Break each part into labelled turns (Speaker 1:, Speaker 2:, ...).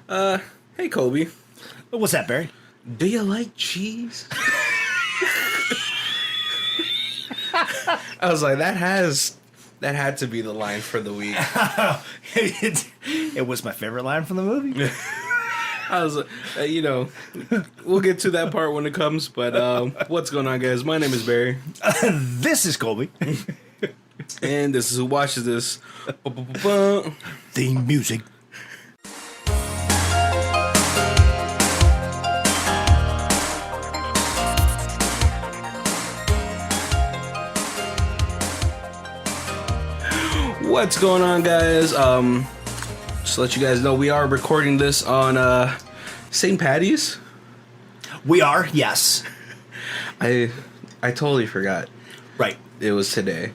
Speaker 1: Hey, Kobe.
Speaker 2: What's that, Barry?
Speaker 1: Do you like cheese? I was like, that had to be the line for the week.
Speaker 2: It was my favorite line from the movie.
Speaker 1: I was like, we'll get to that part when it comes, but what's going on, guys? My name is Barry.
Speaker 2: This is Colby.
Speaker 1: And this is Who Watches This.
Speaker 2: Theme music.
Speaker 1: What's going on, guys? Just to let you guys know, we are recording this on St. Patty's. We are, yes. I totally forgot.
Speaker 2: Right.
Speaker 1: It was today.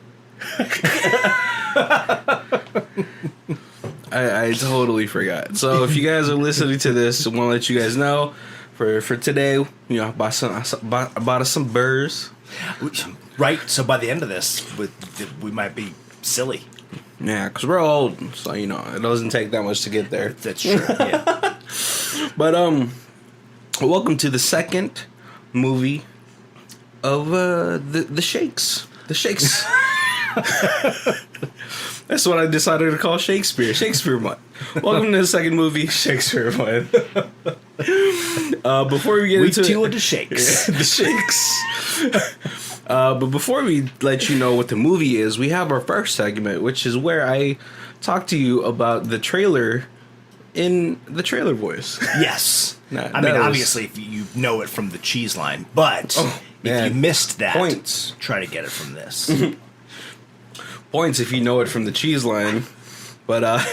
Speaker 1: I totally forgot. So if you guys are listening to this, I want to let you guys know for today, I bought us some burrs.
Speaker 2: Right. So by the end of this, we might be silly.
Speaker 1: Yeah, because we're old, so it doesn't take that much to get there.
Speaker 2: That's true. Yeah.
Speaker 1: But welcome to the second movie of the Shakes. The Shakes. That's what I decided to call Shakespeare. Shakespeare month. Welcome to the second movie, Shakespeare month. Before we get into
Speaker 2: the Shakes.
Speaker 1: The Shakes. But before we let you know what the movie is, we have our first segment, which is where I talk to you about the trailer in the trailer voice.
Speaker 2: Yes. Obviously, if you know it from the cheese line, but if you missed that,
Speaker 1: points.
Speaker 2: Try to get it from this.
Speaker 1: Points if you know it from the cheese line. But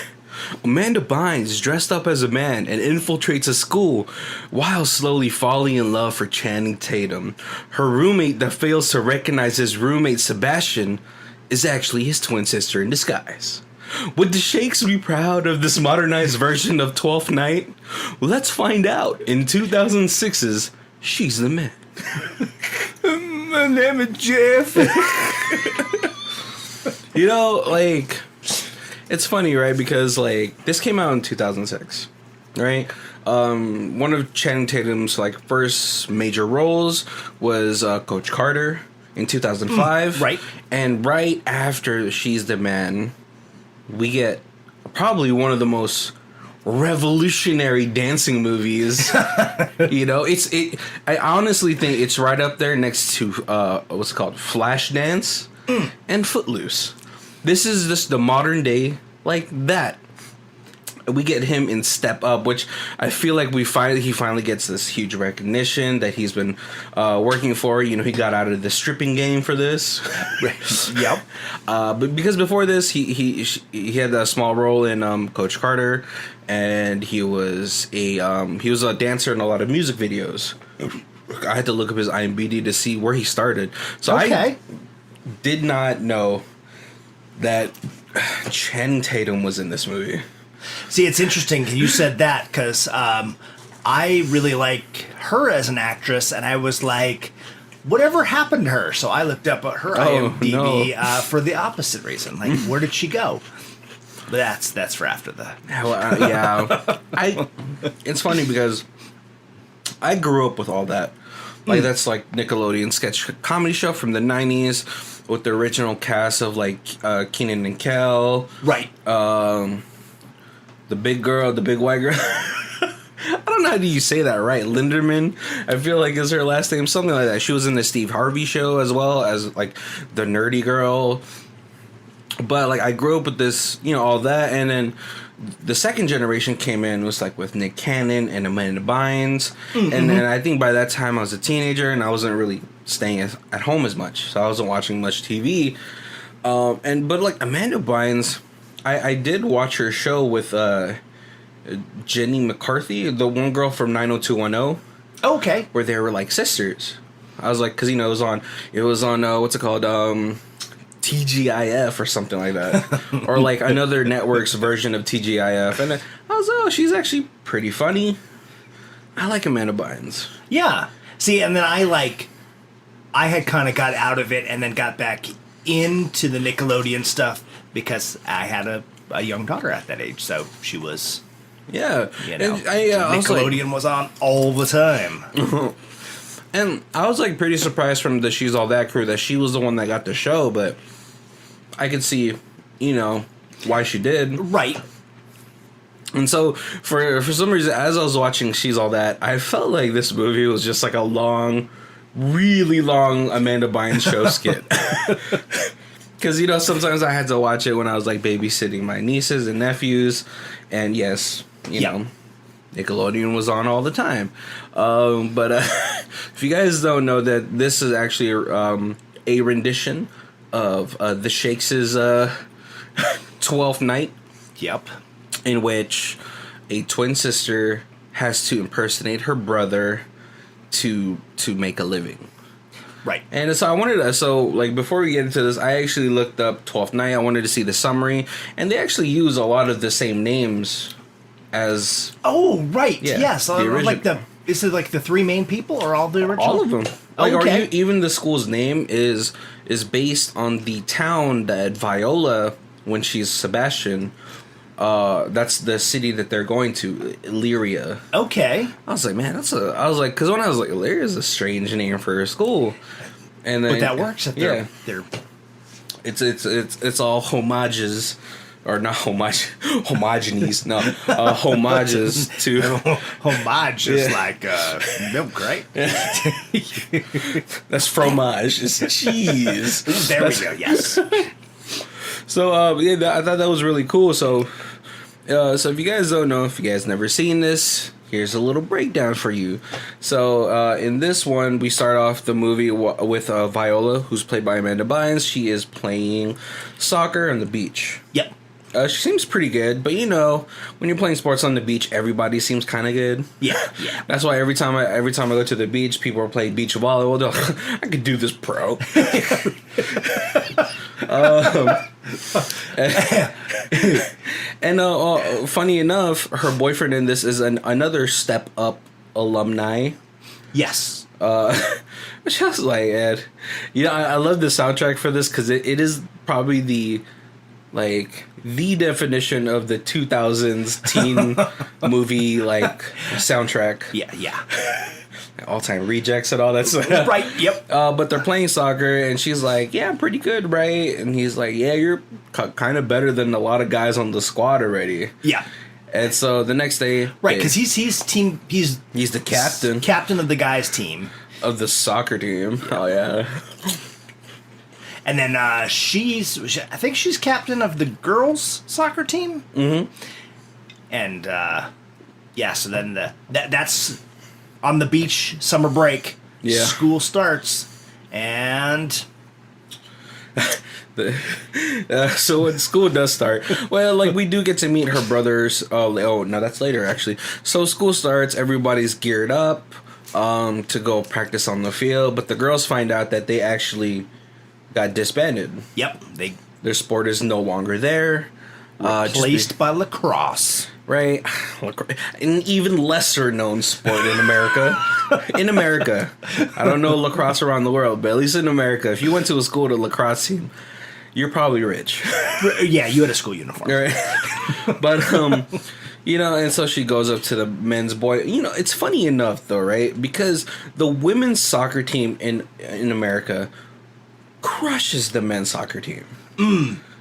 Speaker 1: Amanda Bynes dressed up as a man and infiltrates a school while slowly falling in love for Channing Tatum. Her roommate that fails to recognize his roommate Sebastian is actually his twin sister in disguise. Would the Shakes be proud of this modernized version of 12th Night? Let's find out in 2006's She's the Man.
Speaker 2: My name is Jeff.
Speaker 1: It's funny, right? Because, this came out in 2006, right? One of Channing Tatum's, first major roles was Coach Carter in 2005.
Speaker 2: Right. And
Speaker 1: right after She's the Man, we get probably one of the most revolutionary dancing movies. I honestly think it's right up there next to, what's it called? Flashdance and Footloose. This is just the modern day like that. We get him in Step Up, which I feel like he finally gets this huge recognition that he's been working for. He got out of the stripping game for this.
Speaker 2: Yep.
Speaker 1: But because before this, he had a small role in Coach Carter, and he was a dancer in a lot of music videos. I had to look up his IMDb to see where he started. So I did not know that Channing Tatum was in this movie.
Speaker 2: See, it's interesting you said that because I really like her as an actress, and I was like, whatever happened to her? So I looked up at her IMDb for the opposite reason. Like, where did she go? But that's for after the...
Speaker 1: It's funny because I grew up with all that. That's Nickelodeon sketch comedy show from the 90s. With the original cast of Kenan and Kel,
Speaker 2: right?
Speaker 1: The big girl, the big white girl. I don't know how do you say that right. Linderman, I feel like is her last name, something like that. She was in the Steve Harvey show as well as the nerdy girl. But I grew up with this, all that, and then the second generation came in was with Nick Cannon and Amanda Bynes, and then I think by that time I was a teenager and I wasn't really staying at home as much, so I wasn't watching much TV. But Amanda Bynes, I did watch her show with Jenny McCarthy, the one girl from 90210.
Speaker 2: Okay,
Speaker 1: where they were sisters. I was because it was on what's it called? TGIF or something like that, or another network's version of TGIF, and I was she's actually pretty funny. I like Amanda Bynes.
Speaker 2: Yeah. See, and then I had kind of got out of it and then got back into the Nickelodeon stuff because I had a young daughter at that age, so she was
Speaker 1: Yeah.
Speaker 2: You know,
Speaker 1: And I was like,
Speaker 2: Nickelodeon was on all the time.
Speaker 1: and I was like pretty surprised from the She's All That crew that she was the one that got the show, but I could see, you know, why she did.
Speaker 2: Right.
Speaker 1: And so for some reason, as I was watching She's All That, I felt like this movie was just like a long, really long Amanda Bynes show skit. Because, you know, sometimes I had to watch it when I was like babysitting my nieces and nephews. And yes, you know, Nickelodeon was on all the time. But if you guys don't know that this is actually a rendition of the Shakes' 12th Night.
Speaker 2: Yep.
Speaker 1: In which a twin sister has to impersonate her brother to make a living.
Speaker 2: Right.
Speaker 1: And so I wanted to, like before we get into this, I actually looked up 12th Night. I wanted to see the summary, and they actually use a lot of the same names as.
Speaker 2: Oh, right.
Speaker 1: Yeah,
Speaker 2: Yes.
Speaker 1: the original.
Speaker 2: Like is it like the three main people or all the original?
Speaker 1: All of them. Like,
Speaker 2: okay.
Speaker 1: even the school's name is based on the town that Viola, when she's Sebastian, that's the city that they're going to, Illyria.
Speaker 2: Okay.
Speaker 1: I was like, man, because when I was like, Illyria is a strange name for a school, and then
Speaker 2: But that works. They're
Speaker 1: it's all homages, or not homogenes, no, homages to
Speaker 2: homage is like milk, right?
Speaker 1: That's fromage, it's cheese.
Speaker 2: There we go. Yes.
Speaker 1: So I thought that was really cool. So if you guys don't know, if you guys never seen this, here's a little breakdown for you. So in this one, we start off the movie with Viola, who's played by Amanda Bynes. She is playing soccer on the beach.
Speaker 2: Yep.
Speaker 1: She seems pretty good, but you know, when you're playing sports on the beach, everybody seems kind of good.
Speaker 2: Yeah, yeah.
Speaker 1: That's why every time I go to the beach, people are playing beach volleyball. They're like, I could do this, pro. And funny enough, her boyfriend in this is another Step Up alumni.
Speaker 2: Yes.
Speaker 1: Which I was like, Ed, you know, I love the soundtrack for this because it is probably the definition of the 2000s teen movie soundtrack.
Speaker 2: Yeah, yeah.
Speaker 1: All-time rejects and all that stuff.
Speaker 2: Right, yep.
Speaker 1: But they're playing soccer, and she's like, yeah, I'm pretty good, right? And he's like, yeah, you're kind of better than a lot of guys on the squad already.
Speaker 2: Yeah.
Speaker 1: And so the next day...
Speaker 2: Right, because he's
Speaker 1: the captain.
Speaker 2: Captain of the guys' team.
Speaker 1: Of the soccer team. Oh, yeah.
Speaker 2: And then I think she's captain of the girls' soccer team.
Speaker 1: Mm-hmm.
Speaker 2: And, so then that's... on the beach, summer break, school starts, and
Speaker 1: so when school does start, well, we do get to meet her brothers. No, that's later actually. So school starts, everybody's geared up to go practice on the field, but the girls find out that they actually got disbanded.
Speaker 2: Yep,
Speaker 1: their sport is no longer there.
Speaker 2: Replaced by lacrosse.
Speaker 1: Right, an even lesser known sport in America. In America, I don't know lacrosse around the world, but at least in America, if you went to a school with a lacrosse team, you're probably rich.
Speaker 2: Yeah, you had a school uniform.
Speaker 1: Right. But you know, and so she goes up to the men's boy. You know, it's funny enough though, right? Because the women's soccer team in America crushes the men's soccer team.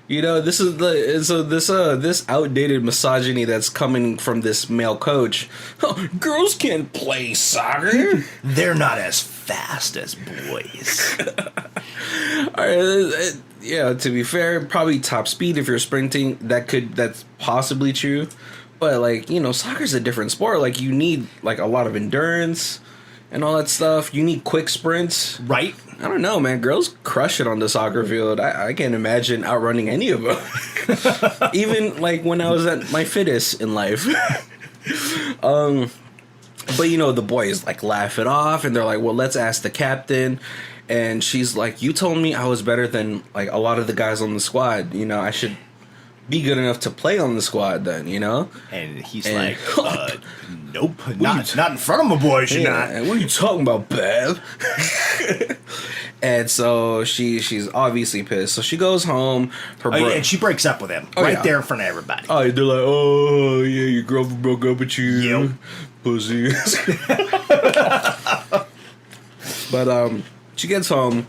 Speaker 1: You know, this is this outdated misogyny that's coming from this male coach. Oh, girls can't play soccer.
Speaker 2: They're not as fast as boys.
Speaker 1: All right, yeah. To be fair, probably top speed if you're sprinting. That's possibly true, but soccer's a different sport. You need a lot of endurance and all that stuff. You need quick sprints,
Speaker 2: right?
Speaker 1: I don't know, man. Girls crush it on the soccer field. I can't imagine outrunning any of them. Even when I was at my fittest in life. But the boys laugh it off, and they're like, "Well, let's ask the captain." And she's like, "You told me I was better than a lot of the guys on the squad. You know, I should be good enough to play on the squad then, you know?
Speaker 2: And he's like, nope, not in front of my boys, you're not.
Speaker 1: What are you talking about, Bev? And so she's obviously pissed. So she goes home.
Speaker 2: And she breaks up with him there in front of everybody.
Speaker 1: Oh, they're like, oh, yeah, your girlfriend broke up with you.
Speaker 2: Yep.
Speaker 1: Pussy. But she gets home,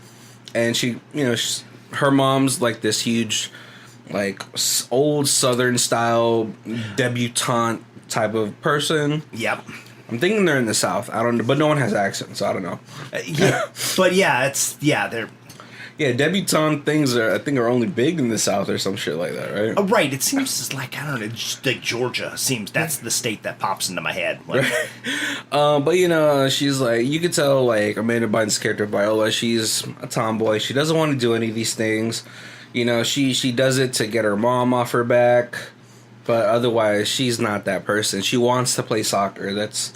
Speaker 1: and her mom's like this huge, like old Southern style debutante type of person.
Speaker 2: Yep.
Speaker 1: I'm thinking they're in the South. I don't know, but no one has accents, so I don't know.
Speaker 2: But they're.
Speaker 1: Yeah, debutante things are only big in the South or some shit like that, right?
Speaker 2: Right. It seems like, I don't know, just like Georgia seems that's the state that pops into my head. Like,
Speaker 1: but she's like, you could tell like Amanda Bynes' character Viola, she's a tomboy. She doesn't want to do any of these things. She does it to get her mom off her back, but otherwise she's not that person. She wants to play soccer. That's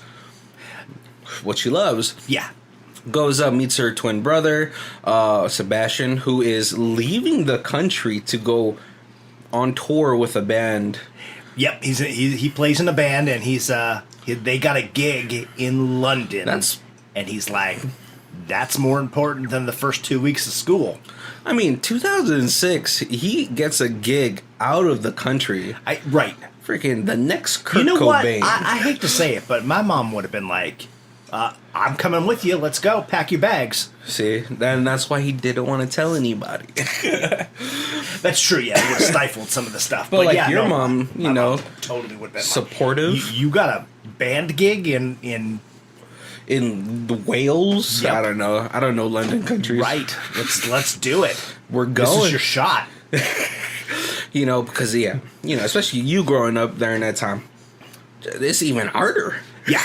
Speaker 1: what she loves.
Speaker 2: Yeah.
Speaker 1: Goes up, meets her twin brother, Sebastian, who is leaving the country to go on tour with a band.
Speaker 2: Yep, he plays in a band, and they got a gig in London. And he's like, that's more important than the first 2 weeks of school.
Speaker 1: I mean, 2006, he gets a gig out of the country.
Speaker 2: Right.
Speaker 1: Freaking the next Kurt Cobain.
Speaker 2: You know what? I hate to say it, but my mom would have been like, I'm coming with you. Let's go. Pack your bags.
Speaker 1: See, then that's why he didn't want to tell anybody.
Speaker 2: That's true. Yeah, he would have stifled some of the stuff.
Speaker 1: But like your mom,
Speaker 2: mom totally would have been
Speaker 1: supportive.
Speaker 2: Like, you got a band gig in
Speaker 1: the Wales.
Speaker 2: Yep.
Speaker 1: I don't know London countries.
Speaker 2: Right. Let's do it.
Speaker 1: We're going.
Speaker 2: This is your shot.
Speaker 1: Because especially you growing up there in that time, it's even harder.
Speaker 2: Yeah.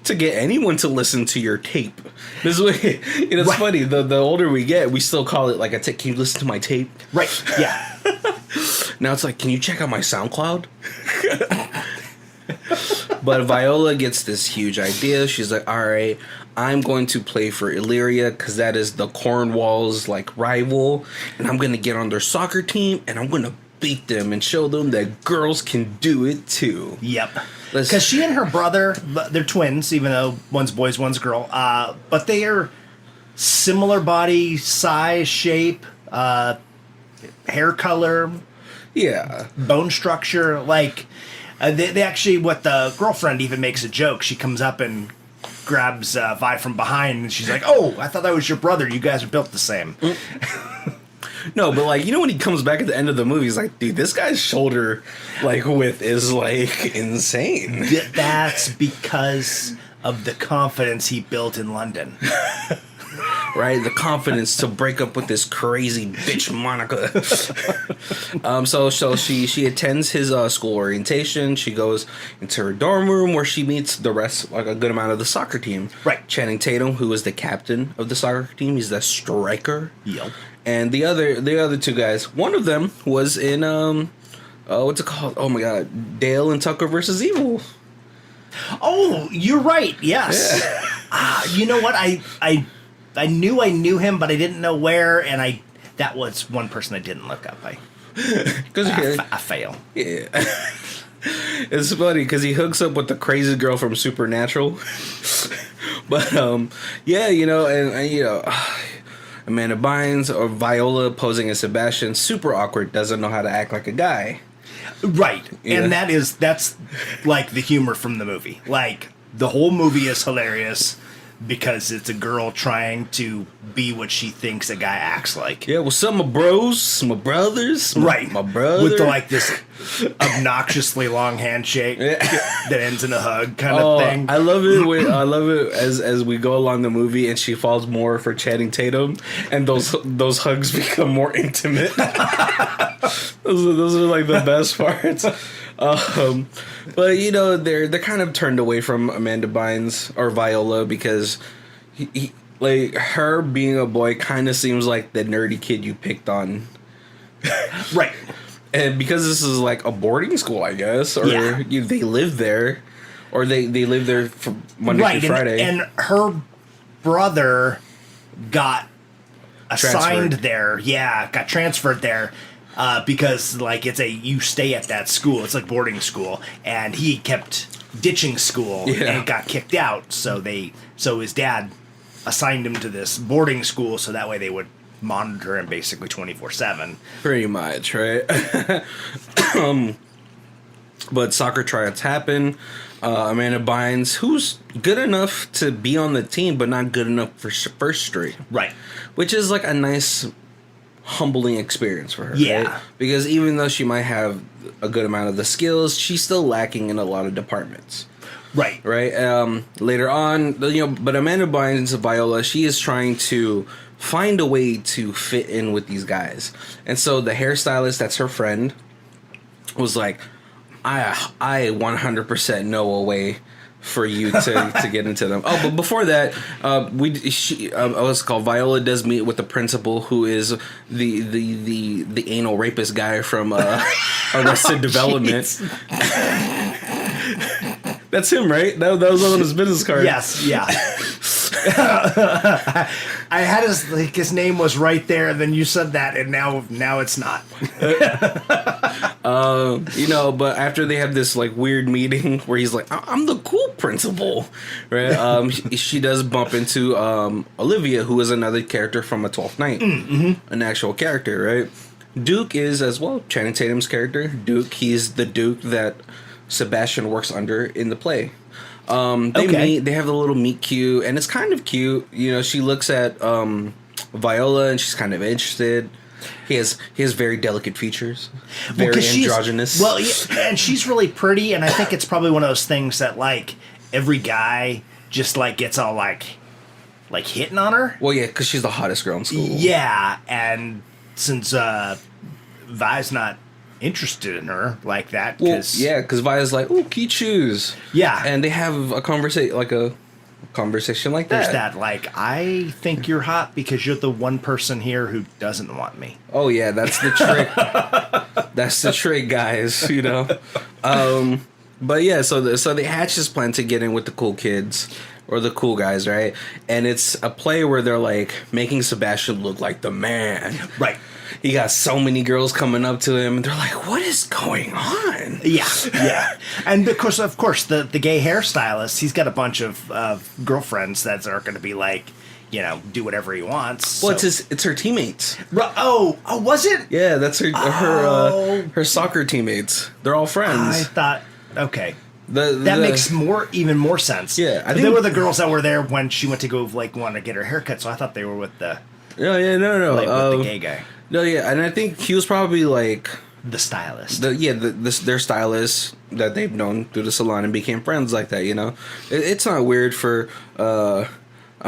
Speaker 1: To get anyone to listen to your tape. This is it's right. Funny. The older we get, we still call it like a tape. Can you listen to my tape?
Speaker 2: Right. Yeah.
Speaker 1: Now it's like, can you check out my SoundCloud? But Viola gets this huge idea. She's like, all right, I'm going to play for Illyria because that is the Cornwall's like rival, and I'm going to get on their soccer team and I'm going to beat them and show them that girls can do it too.
Speaker 2: Yep. Because she and her brother, they're twins, even though one's boys, one's girl. But they are similar body size, shape, hair color, bone structure. Like they actually, what the girlfriend even makes a joke. She comes up and grabs Vi from behind, and she's like, "Oh, I thought that was your brother. You guys are built the same."
Speaker 1: No, but like, when he comes back at the end of the movie, he's like, dude, this guy's shoulder like width is like insane.
Speaker 2: That's because of the confidence he built in London.
Speaker 1: Right? The confidence to break up with this crazy bitch Monica. So she attends his school orientation. She goes into her dorm room where she meets the rest, like a good amount of the soccer team.
Speaker 2: Right.
Speaker 1: Channing Tatum, who is the captain of the soccer team. He's the striker.
Speaker 2: Yep.
Speaker 1: And the other two guys, one of them was in what's it called? Oh my god, Dale and Tucker versus Evil.
Speaker 2: Oh, you're right. Yes. Yeah. You know what? I knew him, but I didn't know where, and that was one person I didn't look up. I fail.
Speaker 1: Yeah. It's funny because he hooks up with the crazy girl from Supernatural. But and Amanda Bynes or Viola posing as Sebastian, super awkward, doesn't know how to act like a guy.
Speaker 2: Right. Yeah. And that's like the humor from the movie. Like, the whole movie is hilarious because it's a girl trying to be what she thinks a guy acts like.
Speaker 1: Yeah, well, some of my bros, my brothers, my brother.
Speaker 2: With this obnoxiously long handshake that ends in a hug kind of thing.
Speaker 1: I love it as we go along the movie and she falls more for Channing Tatum and those hugs become more intimate. those are like the best parts. But they're kind of turned away from Amanda Bynes or Viola because he like her being a boy kind of seems like the nerdy kid you picked on.
Speaker 2: Right.
Speaker 1: And because this is like a boarding school, I guess, or they live there, or they live there from Monday through Friday.
Speaker 2: And her brother got assigned there. Yeah, got transferred there. because like you stay at that school. It's like boarding school, and he kept ditching school and got kicked out. So his dad assigned him to this boarding school so that way they would monitor him basically 24/7.
Speaker 1: Pretty much, right? But soccer tryouts happen. Amanda Bynes, who's good enough to be on the team, but not good enough for first string.
Speaker 2: Right.
Speaker 1: Which is like a nice, humbling experience for her.
Speaker 2: Yeah.
Speaker 1: Right? Because even though she might have a good amount of the skills, she's still lacking in a lot of departments.
Speaker 2: Right.
Speaker 1: Right. Later on, but Amanda Bynes, Viola, she is trying to find a way to fit in with these guys. And so the hairstylist, that's her friend, was like, I 100% know a way for you to get into them. Oh, but before that, what's it called? Viola does meet with the principal, who is the anal rapist guy from Arrested Development. That's him, right? That was on his business card.
Speaker 2: Yes, yeah. I had his name was right there, and then you said that, and now it's not.
Speaker 1: But after they have this like weird meeting where he's like, I'm the cool principal, right? She does bump into Olivia, who is another character from A 12th Night, an actual character, right? Duke is as well Channing Tatum's character. Duke, he's the Duke that Sebastian works under in the play. They have the little meet cute, and it's kind of cute. She looks at Viola, and she's kind of interested. He has very delicate featers, very androgynous.
Speaker 2: Well, yeah, and she's really pretty, and I think it's probably one of those things that like every guy just like gets all like hitting on her.
Speaker 1: Well, yeah, because she's the hottest girl in school.
Speaker 2: Yeah, and since Vi's not interested in her like that,
Speaker 1: because Vi's like, "Oh, cute shoes."
Speaker 2: Yeah,
Speaker 1: and they have a conversation like that.
Speaker 2: There's that like, I think you're hot because you're the one person here who doesn't want me.
Speaker 1: Oh yeah, that's the trick. That's the trick, guys. But yeah, so they hatch this plan to get in with the cool kids or the cool guys, right? And it's a play where they're like making Sebastian look like the man,
Speaker 2: right?
Speaker 1: He got so many girls coming up to him, and they're like, "What is going on?"
Speaker 2: Yeah. And of course, the gay hairstylist, he's got a bunch of girlfriends that are going to be like, do whatever he wants.
Speaker 1: Well, it's her teammates.
Speaker 2: Oh, was it?
Speaker 1: Yeah, that's her soccer teammates. They're all friends.
Speaker 2: I thought, okay. That makes even more sense.
Speaker 1: Yeah,
Speaker 2: I think they were the girls that were there when she went to go want to get her haircut. So I thought they were with the
Speaker 1: no,
Speaker 2: with the gay guy.
Speaker 1: No, yeah, and I think he was probably like
Speaker 2: the stylist.
Speaker 1: Their stylist that they've known through the salon and became friends like that. It's not weird for a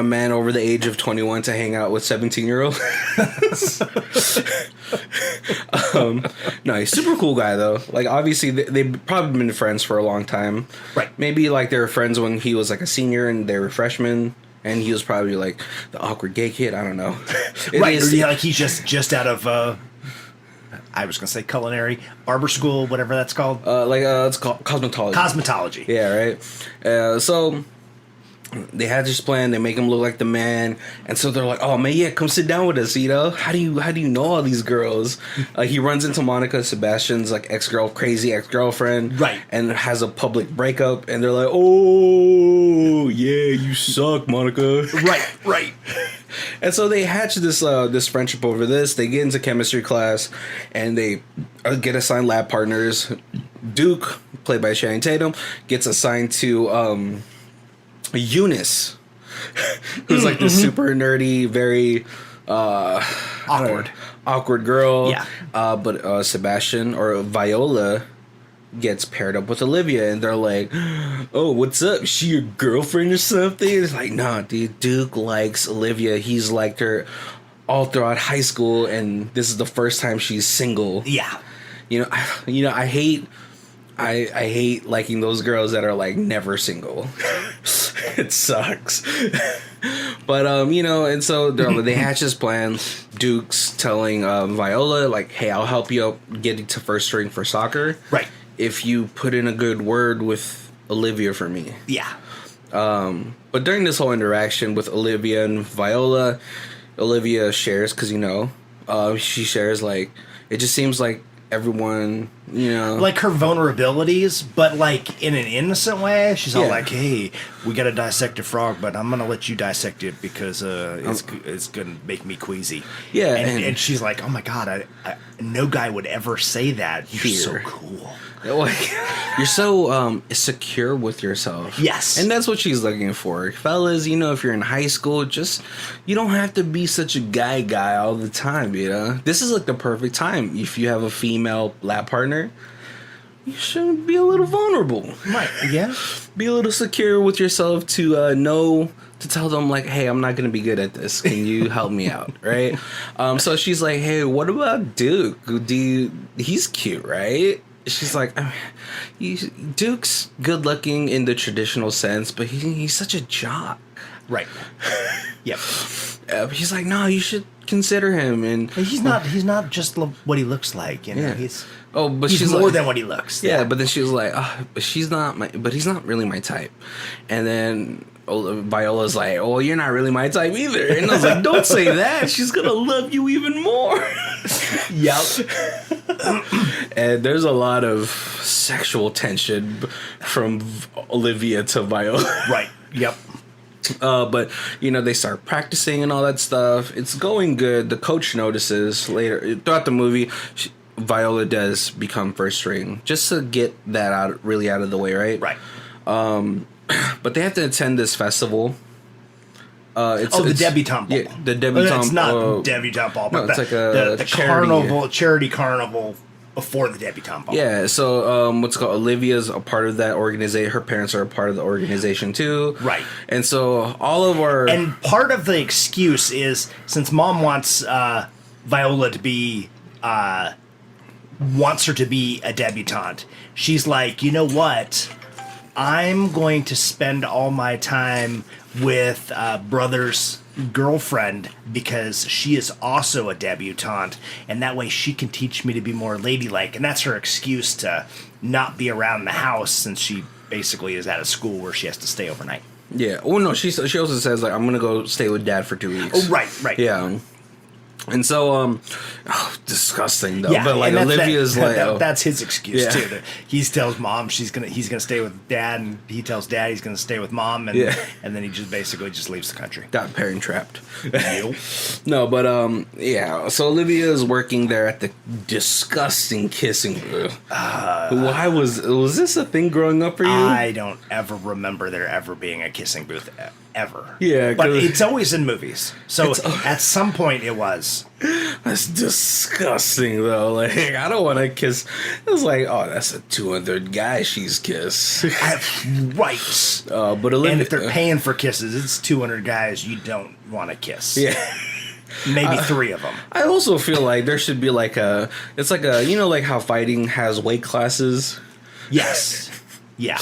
Speaker 1: man over the age of 21 to hang out with 17-year-olds. No, he's a super cool guy though. Like obviously they've probably been friends for a long time.
Speaker 2: Right.
Speaker 1: Maybe like they were friends when he was like a senior and they were freshmen. And he was probably like the awkward gay kid. I don't know.
Speaker 2: Right. Like he's just out of, I was going to say culinary, barber school, whatever that's called.
Speaker 1: It's called cosmetology.
Speaker 2: Cosmetology.
Speaker 1: Yeah, right. So they had this plan. They make him look like the man. And so they're like, oh, man, yeah, come sit down with us, How do you know all these girls? He runs into Monica, Sebastian's like crazy ex-girlfriend.
Speaker 2: Right.
Speaker 1: And has a public breakup. And they're like, oh, yeah, you suck, Monica.
Speaker 2: Right.
Speaker 1: And so they hatch this friendship over this. They get into chemistry class. And they get assigned lab partners. Duke, played by Channing Tatum, gets assigned to Eunice, who's like this super nerdy, very awkward girl.
Speaker 2: Yeah.
Speaker 1: But Sebastian or Viola gets paired up with Olivia, and they're like, "Oh, what's up? Is she your girlfriend or something?" It's like, nah, dude. Duke likes Olivia. He's liked her all throughout high school, and this is the first time she's single.
Speaker 2: Yeah.
Speaker 1: I hate liking those girls that are like never single. It sucks. But and so they hatch this plan. Duke's telling Viola like, hey, I'll help you out getting to first string for soccer,
Speaker 2: right,
Speaker 1: if you put in a good word with Olivia for me.
Speaker 2: Yeah.
Speaker 1: But during this whole interaction with Olivia and Viola, Olivia shares, because she shares like, it just seems like everyone,
Speaker 2: like her vulnerabilities, but like in an innocent way. She's all like, "Hey, we got to dissect a frog, but I'm gonna let you dissect it because it's gonna make me queasy."
Speaker 1: Yeah,
Speaker 2: and she's like, "Oh my god, no guy would ever say that. You're so cool."
Speaker 1: Like, you're so secure with yourself.
Speaker 2: Yes.
Speaker 1: And that's what she's looking for. Fellas, if you're in high school, you don't have to be such a guy all the time, This is like the perfect time. If you have a female lab partner, you should be a little vulnerable.
Speaker 2: Right, yeah.
Speaker 1: Be a little secure with yourself to know, to tell them, like, hey, I'm not going to be good at this. Can you help me out, right? So she's like, hey, what about Duke? He's cute, right? She's like, Duke's good looking in the traditional sense, but he's such a jock.
Speaker 2: Right. Yep.
Speaker 1: He's like, no, you should consider him. And
Speaker 2: he's not just what he looks like.
Speaker 1: Yeah.
Speaker 2: He's
Speaker 1: she's
Speaker 2: more
Speaker 1: like,
Speaker 2: than what he looks.
Speaker 1: Yeah, but then she was like, but he's not really my type. And then Viola's like, oh, you're not really my type either. And I was like, don't say that. She's gonna love you even more.
Speaker 2: Yep.
Speaker 1: And there's a lot of sexual tension from Olivia to Viola.
Speaker 2: Right. Yep.
Speaker 1: But they start practicing and all that stuff. It's going good. The coach notices later throughout the movie. Viola does become first string just to get that out of the way, right?
Speaker 2: Right.
Speaker 1: But they have to attend this festival. It's
Speaker 2: the debutante ball.
Speaker 1: Yeah, the debutante.
Speaker 2: It's not debutante ball, but
Speaker 1: it's like a
Speaker 2: charity carnival before the debutante ball.
Speaker 1: Yeah, so what's called Olivia's a part of that organization. Her parents are a part of the organization too.
Speaker 2: Right.
Speaker 1: And so all of our...
Speaker 2: And part of the excuse is, since Mom wants Viola to be... wants her to be a debutante, she's like, you know what? I'm going to spend all my time with brother's girlfriend because she is also a debutante, and that way she can teach me to be more ladylike. And that's her excuse to not be around the house, since she basically is at a school where she has to stay overnight.
Speaker 1: Yeah. Well, no, she also says, like, I'm going to go stay with Dad for 2 weeks.
Speaker 2: Oh, right.
Speaker 1: Yeah. And so, disgusting though.
Speaker 2: Yeah,
Speaker 1: but like Olivia's
Speaker 2: that's his excuse too. He tells Mom he's gonna stay with Dad, and he tells Dad he's gonna stay with Mom, and and then he just basically leaves the country.
Speaker 1: Got parent trapped. No, but so Olivia is working there at the disgusting kissing booth. Why was this a thing growing up for you?
Speaker 2: I don't ever remember there ever being a kissing booth ever.
Speaker 1: Yeah,
Speaker 2: but it's always in movies. So at some point it was.
Speaker 1: That's disgusting though. Like, I don't want to kiss. It was like, oh, that's a 200 guy she's kissed.
Speaker 2: Right.
Speaker 1: But Olivia,
Speaker 2: and if they're paying for kisses, it's 200 guys you don't want to kiss.
Speaker 1: Yeah.
Speaker 2: Maybe 3 of them.
Speaker 1: I also feel like there should be like it's like like how fighting has weight classes.
Speaker 2: Yes. Yeah.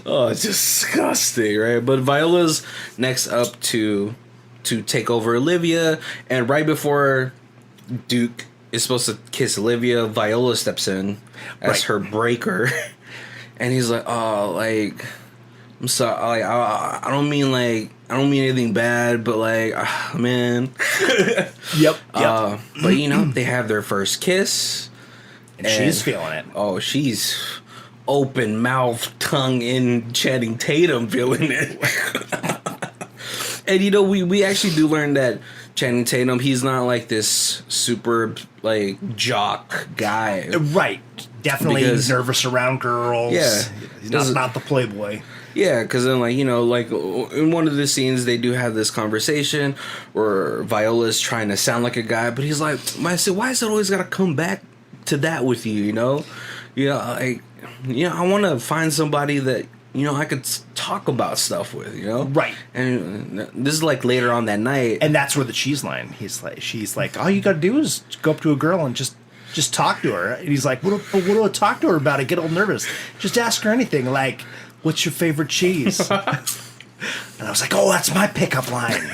Speaker 1: Oh, it's disgusting, right? But Viola's next up to take over Olivia, and right before Duke is supposed to kiss Olivia, Viola steps in as her breaker, and he's like, "Oh, like, I'm sorry. Like, I don't mean anything bad, but like, man."
Speaker 2: Yep.
Speaker 1: But they have their first kiss,
Speaker 2: and she's feeling it.
Speaker 1: Oh, she's open mouth, tongue in, Channing Tatum feeling it. And we actually do learn that Channing Tatum, he's not like this super like jock guy.
Speaker 2: Right. Definitely nervous around girls.
Speaker 1: Yeah.
Speaker 2: He's not the playboy.
Speaker 1: Yeah, because then like in one of the scenes they do have this conversation where Viola's trying to sound like a guy, but he's like, why is it always gotta come back to that with you, I want to find somebody that I could talk about stuff with,
Speaker 2: Right.
Speaker 1: And this is like later on that night,
Speaker 2: and that's where the cheese line. She's like, all you got to do is go up to a girl and just talk to her. And he's like, what do I talk to her about? I get all nervous. Just ask her anything, like, what's your favorite cheese? And I was like, oh, that's my pickup line,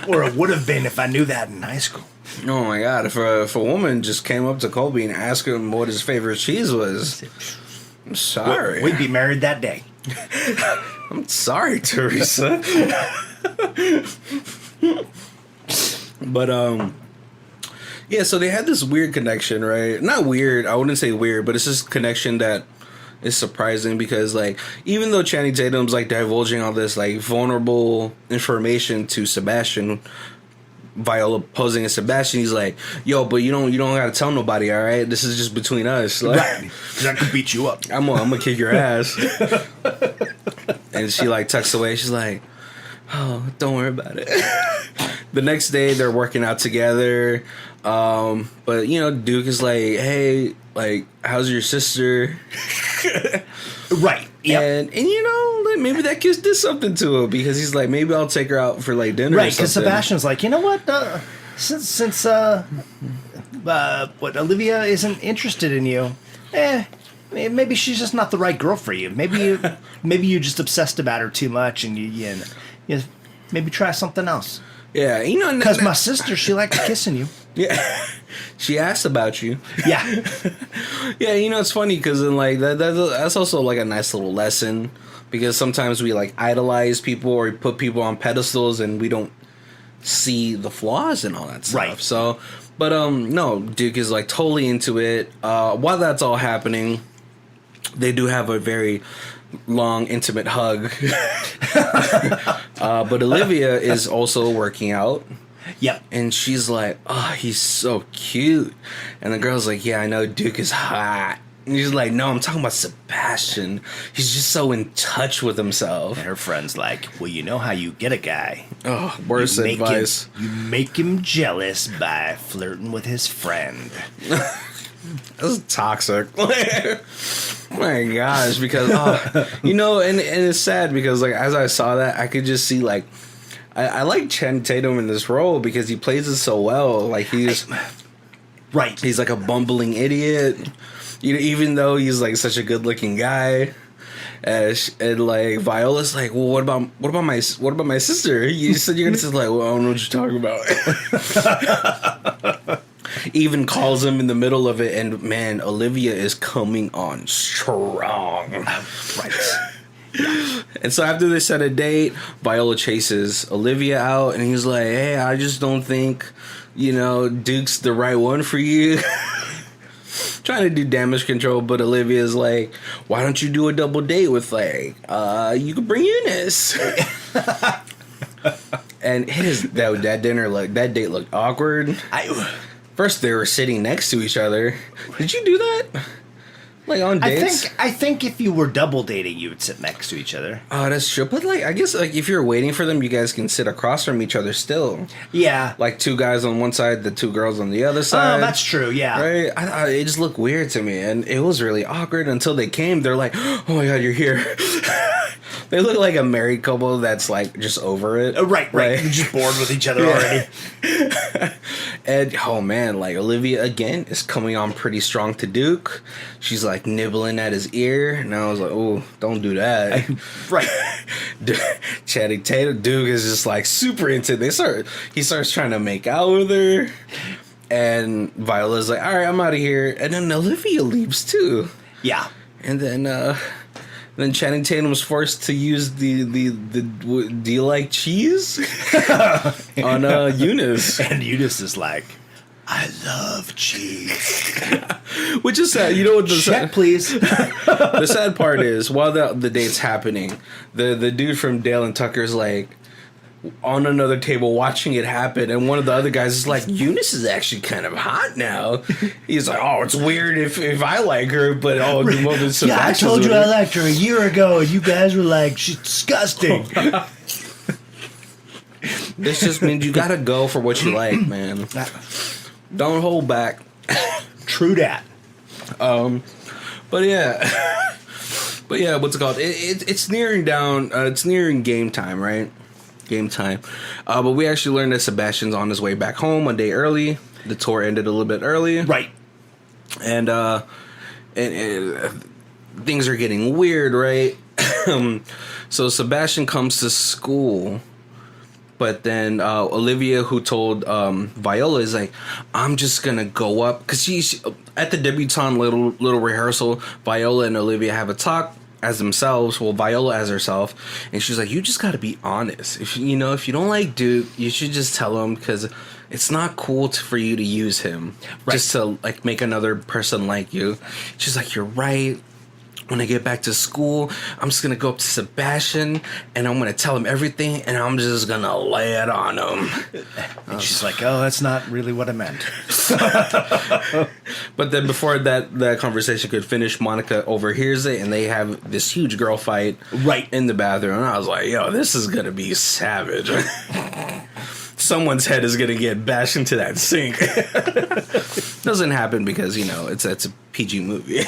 Speaker 2: or it would have been if I knew that in high school.
Speaker 1: Oh my god! If a woman just came up to Colby and asked him what his favorite cheese was, I'm sorry.
Speaker 2: We'd be married that day.
Speaker 1: I'm sorry, Teresa. But Yeah, so they had this weird connection, right? Not weird, I wouldn't say weird, but it's this connection that is surprising because, like, even though Channing Tatum's, like, divulging all this, like, vulnerable information to Sebastian, Viola posing as Sebastian, he's like, yo, but you don't gotta tell nobody, all right? This is just between us. Like,
Speaker 2: right. Because I could beat you up.
Speaker 1: I'm gonna kick your ass. And she, like, tucks away. She's like, oh, don't worry about it. The next day, they're working out together. But, you know, Duke is like, hey, like, how's your sister?
Speaker 2: Right. Yep.
Speaker 1: And you know, like, maybe that kiss did something to him because he's like, maybe I'll take her out for, like, dinner.
Speaker 2: Right, because Sebastian's like, you know what? Since what Olivia isn't interested in you, maybe she's just not the right girl for you. Maybe you just obsessed about her too much, and you maybe try something else.
Speaker 1: Yeah, you know,
Speaker 2: because my sister, she liked kissing you.
Speaker 1: Yeah, she asked about you.
Speaker 2: Yeah,
Speaker 1: yeah. You know, it's funny because like that's also like a nice little lesson because sometimes we like idolize people or put people on pedestals and we don't see the flaws and all that stuff.
Speaker 2: Right.
Speaker 1: So, but no, Duke is like totally into it. While that's all happening, they do have a very long, intimate hug. But Olivia is also working out.
Speaker 2: Yep.
Speaker 1: And she's like, oh, he's so cute. And the girl's like, yeah, I know Duke is hot. And he's like, no, I'm talking about Sebastian. He's just so in touch with himself.
Speaker 2: And her friend's like, well, you know how you get a guy.
Speaker 1: Oh, worst advice.
Speaker 2: You make him jealous by flirting with his friend.
Speaker 1: That's toxic. My gosh, because you know, and it's sad because like as I saw that, I could just see like I like Channing Tatum in this role because he plays it so well. Like he's like a bumbling idiot, you know, even though he's like such a good looking guy. And like Viola's like, well, what about my sister? You said you're gonna say like, well, I don't know what you're talking about. Even calls him in the middle of it, and man, Olivia is coming on strong. Right. And so after they set a date, Viola chases Olivia out, and he's like, hey, I just don't think, you know, Duke's the right one for you. Trying to do damage control, but Olivia's like, why don't you do a double date with, like, you could bring Eunice. And that date looked awkward. First, they were sitting next to each other. Did you do that? Like on dates?
Speaker 2: I think if you were double dating, you would sit next to each other.
Speaker 1: Oh, that's true. But like, I guess like if you're waiting for them, you guys can sit across from each other still.
Speaker 2: Yeah.
Speaker 1: Like two guys on one side, the two girls on the other side.
Speaker 2: Oh, that's true. Yeah.
Speaker 1: Right. It just looked weird to me, and it was really awkward until they came. They're like, oh my god, you're here. They look like a married couple that's like just over it.
Speaker 2: Right. You're just bored with each other already.
Speaker 1: And oh man, like Olivia again is coming on pretty strong to Duke. She's like nibbling at his ear, and I was like, oh, don't do that.
Speaker 2: Right.
Speaker 1: Channing Tatum, Duke is just like super into it. He starts trying to make out with her, and Viola's like, all right, I'm out of here. And then Olivia leaves too.
Speaker 2: Yeah.
Speaker 1: And then Channing Tatum's forced to use the do you like cheese on Eunice,
Speaker 2: and Eunice is like, I love cheese.
Speaker 1: Which is sad. You know what
Speaker 2: Check, please.
Speaker 1: The sad part is while the date's happening, the dude from Dale and Tucker's like on another table watching it happen, and one of the other guys is like, Eunice is actually kind of hot now. He's like, oh, it's weird if I like her, but the moment
Speaker 2: yeah, I told you I liked her a year ago, and you guys were like, she's disgusting.
Speaker 1: This just means you gotta go for what you like, man. Don't hold back.
Speaker 2: True that.
Speaker 1: But yeah, what's it called? It's nearing down. It's nearing game time, right? Game time. But we actually learned that Sebastian's on his way back home a day early. The tour ended a little bit early.
Speaker 2: Right.
Speaker 1: And things are getting weird, right? So Sebastian comes to school, but then Olivia, who told Viola, is like, I'm just going to go up. Because she's at the debutante little rehearsal, Viola and Olivia have a talk as themselves, well, Viola as herself, and she's like, you just got to be honest. If you don't like Duke, you should just tell him, because it's not cool for you to use him just to like make another person like you. She's like, you're right. When I get back to school, I'm just going to go up to Sebastian and I'm going to tell him everything and I'm just going to lay it on him.
Speaker 2: And she's like, oh, that's not really what I meant.
Speaker 1: But then before that conversation could finish, Monica overhears it and they have this huge girl fight in the bathroom. And I was like, yo, this is going to be savage. Someone's head is going to get bashed into that sink. Doesn't happen because, you know, it's a PG movie.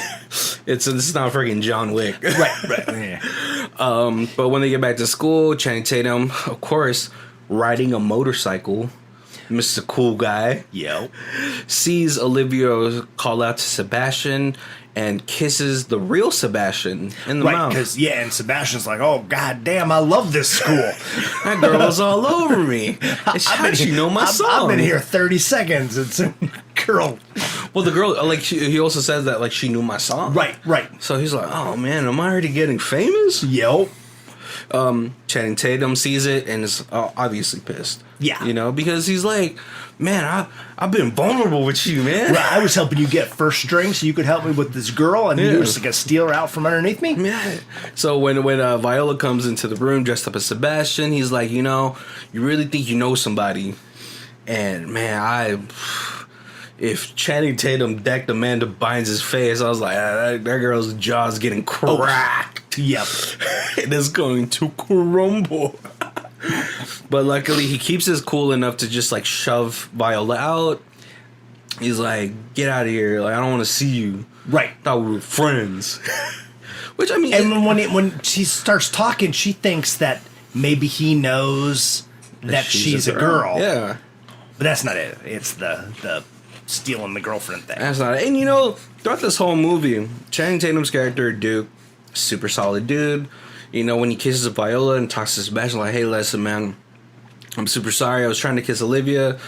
Speaker 1: It's not freaking John Wick.
Speaker 2: Right. Yeah.
Speaker 1: But when they get back to school, Channing Tatum, of course, riding a motorcycle, Mr. Cool Guy, sees Olivia call out to Sebastian and kisses the real Sebastian in the mouth.
Speaker 2: And Sebastian's like, oh, god damn, I love this school.
Speaker 1: That girl was all over me. How she know my song?
Speaker 2: I've been here 30 seconds. It's a girl.
Speaker 1: Well, the girl, like, he also says that, like, she knew my song.
Speaker 2: Right.
Speaker 1: So he's like, oh, man, am I already getting famous?
Speaker 2: Yep.
Speaker 1: Channing Tatum sees it and is obviously pissed.
Speaker 2: Yeah.
Speaker 1: You know, because he's like, man, I've been vulnerable with you, man.
Speaker 2: Right, I was helping you get first string so you could help me with this girl, and you were just going to steal her out from underneath me?
Speaker 1: Yeah. So when Viola comes into the room dressed up as Sebastian, he's like, you know, you really think you know somebody. And, man, if Channing Tatum decked Amanda Bynes' face, I was like, that girl's jaw's getting cracked.
Speaker 2: Yep.
Speaker 1: It is going to crumble. But luckily, he keeps his cool enough to just like shove Viola out. He's like, "Get out of here! Like, I don't want to see you."
Speaker 2: Right.
Speaker 1: Thought we were friends. Which, I mean,
Speaker 2: and when she starts talking, she thinks that maybe he knows that she's a girl.
Speaker 1: Yeah.
Speaker 2: But that's not it. It's the stealing the girlfriend thing.
Speaker 1: That's not it. And you know, throughout this whole movie, Channing Tatum's character Duke, super solid dude. You know, when he kisses Viola and talks to Sebastian, like, hey, listen, man, I'm super sorry. I was trying to kiss Olivia.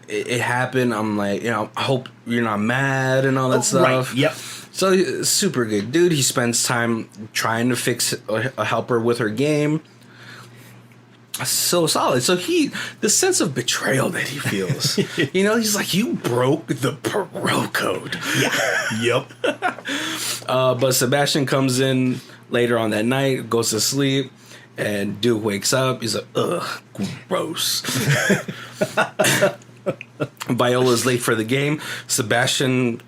Speaker 1: It happened. I'm like, you know, I hope you're not mad and all that stuff.
Speaker 2: Right, yep.
Speaker 1: So, super good dude. He spends time trying to help her with her game. So solid. So the sense of betrayal that he feels, you know, he's like, you broke the parole code.
Speaker 2: Yeah. Yep.
Speaker 1: But Sebastian comes in later on that night, goes to sleep, and Duke wakes up. He's like, ugh, gross. Viola's late for the game. Sebastian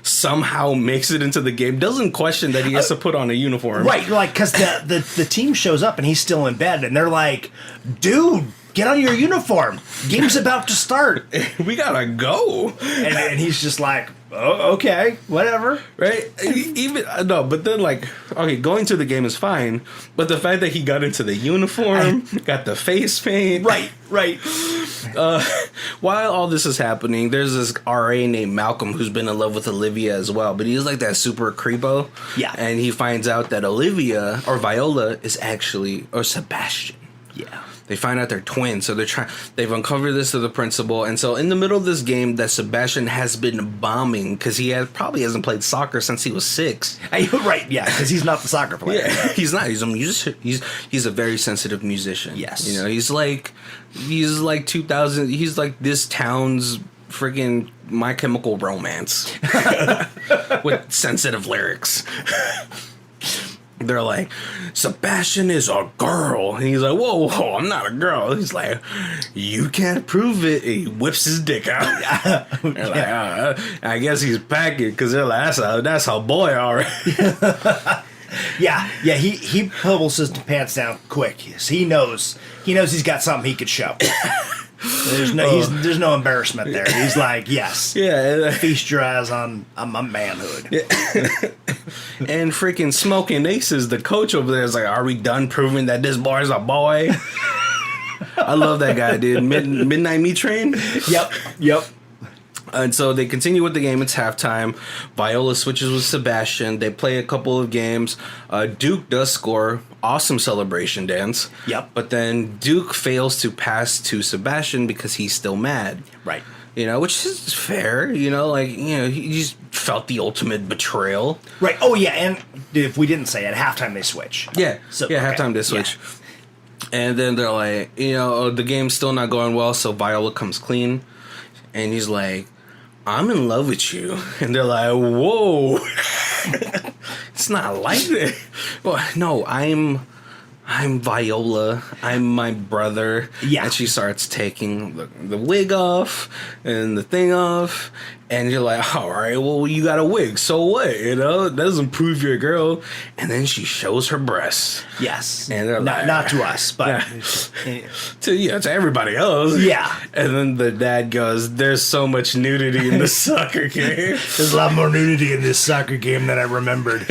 Speaker 1: somehow makes it into the game. Doesn't question that he has to put on a uniform.
Speaker 2: Right, like, because the team shows up and he's still in bed, and they're like, dude, get on your uniform. Game's about to start.
Speaker 1: We gotta go.
Speaker 2: And he's just like, oh, okay, whatever.
Speaker 1: Right? No, but then, like, okay, going to the game is fine, but the fact that he got into the uniform, got the face paint.
Speaker 2: Right.
Speaker 1: While all this is happening, there's this RA named Malcolm who's been in love with Olivia as well, but he's like that super creepo.
Speaker 2: Yeah.
Speaker 1: And he finds out that Olivia, or Viola, is actually, or Sebastian.
Speaker 2: Yeah.
Speaker 1: They find out they're twins, so they've uncovered this to the principal, and so in the middle of this game that Sebastian has been bombing because he probably hasn't played soccer since he was 6.
Speaker 2: Right, yeah, because he's not the soccer player.
Speaker 1: Yeah, he's not. He's a musician. He's a very sensitive musician.
Speaker 2: Yes,
Speaker 1: you know, he's like 2000. He's like this town's freaking My Chemical Romance with sensitive lyrics. They're like, Sebastian is a girl. And he's like, whoa, I'm not a girl. He's like, you can't prove it. And he whips his dick out. They're like, I guess he's packing because they're like, that's how boy are.
Speaker 2: Yeah, he pulls his pants down quick. He knows he's got something he could show. There's no embarrassment there. He's like, yes, feast your eyes on my manhood.
Speaker 1: Yeah. And freaking Smoking Aces, the coach over there, is like, are we done proving that this boy's a boy? I love that guy, dude. Midnight Meat Train.
Speaker 2: Yep.
Speaker 1: And so they continue with the game. It's halftime. Viola switches with Sebastian. They play a couple of games. Duke does score. Awesome celebration dance.
Speaker 2: Yep.
Speaker 1: But then Duke fails to pass to Sebastian because he's still mad.
Speaker 2: Right.
Speaker 1: You know, which is fair. You know, like, you know, he just felt the ultimate betrayal.
Speaker 2: Right. Oh, yeah. And if we didn't say at halftime they switch.
Speaker 1: Yeah. Halftime they switch. And then they're like, the game's still not going well, so Viola comes clean. And he's like, I'm in love with you. And they're like, whoa. It's not like that. Well, no, I'm Viola. I'm my brother.
Speaker 2: Yeah.
Speaker 1: And she starts taking the wig off and the thing off. And you're like, all right, well, you got a wig. So what? It doesn't prove you're a girl. And then she shows her breasts.
Speaker 2: Yes.
Speaker 1: And they're
Speaker 2: not to us, but
Speaker 1: to everybody else.
Speaker 2: Yeah.
Speaker 1: And then the dad goes, there's so much nudity in the soccer game.
Speaker 2: There's a lot more nudity in this soccer game than I remembered.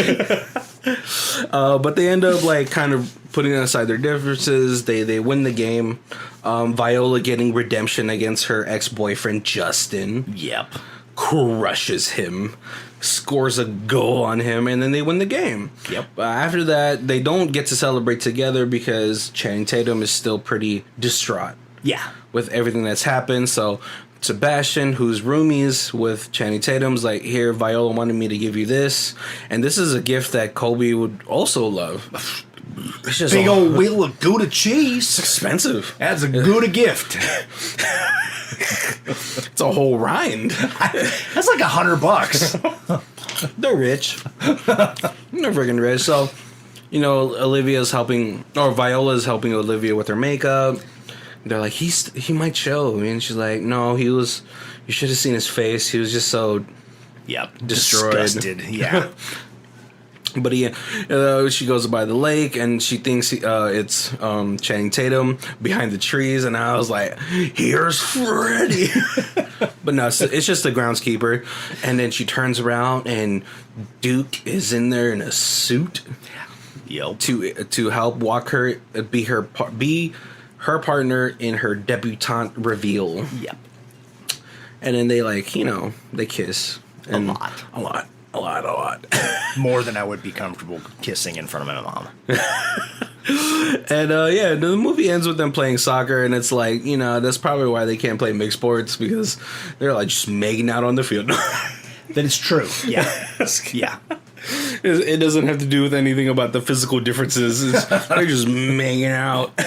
Speaker 1: But they end up like kind of putting aside their differences. They win the game. Viola getting redemption against her ex-boyfriend Justin.
Speaker 2: Yep.
Speaker 1: Crushes him, scores a goal on him, and then they win the game.
Speaker 2: Yep.
Speaker 1: After that, they don't get to celebrate together because Channing Tatum is still pretty distraught.
Speaker 2: Yeah.
Speaker 1: With everything that's happened. So Sebastian, who's roomies with Channing Tatum's like, here, Viola wanted me to give you this. And this is a gift that Colby would also love. It's just
Speaker 2: big old wheel of Gouda cheese.
Speaker 1: It's expensive.
Speaker 2: That's a Gouda gift.
Speaker 1: It's a whole rind.
Speaker 2: That's like $100.
Speaker 1: They're rich. They're freaking rich. So, Olivia's helping, or Viola's helping Olivia with her makeup. They're like, he might show. And she's like, no, you should have seen his face. He was just so destroyed.
Speaker 2: Disgusted. Yeah.
Speaker 1: But she goes by the lake and she thinks it's Channing Tatum behind the trees, and I was like, "Here's Freddy." But no, it's just the groundskeeper. And then she turns around and Duke is in there in a suit.
Speaker 2: Yep.
Speaker 1: To help walk her, be her partner in her debutante reveal.
Speaker 2: Yep.
Speaker 1: And then they they kiss
Speaker 2: A lot. More than I would be comfortable kissing in front of my mom.
Speaker 1: And the movie ends with them playing soccer, and it's like, that's probably why they can't play mixed sports, because they're like just making out on the field.
Speaker 2: That is true. Yeah. Yeah.
Speaker 1: It doesn't have to do with anything about the physical differences. They're just making out.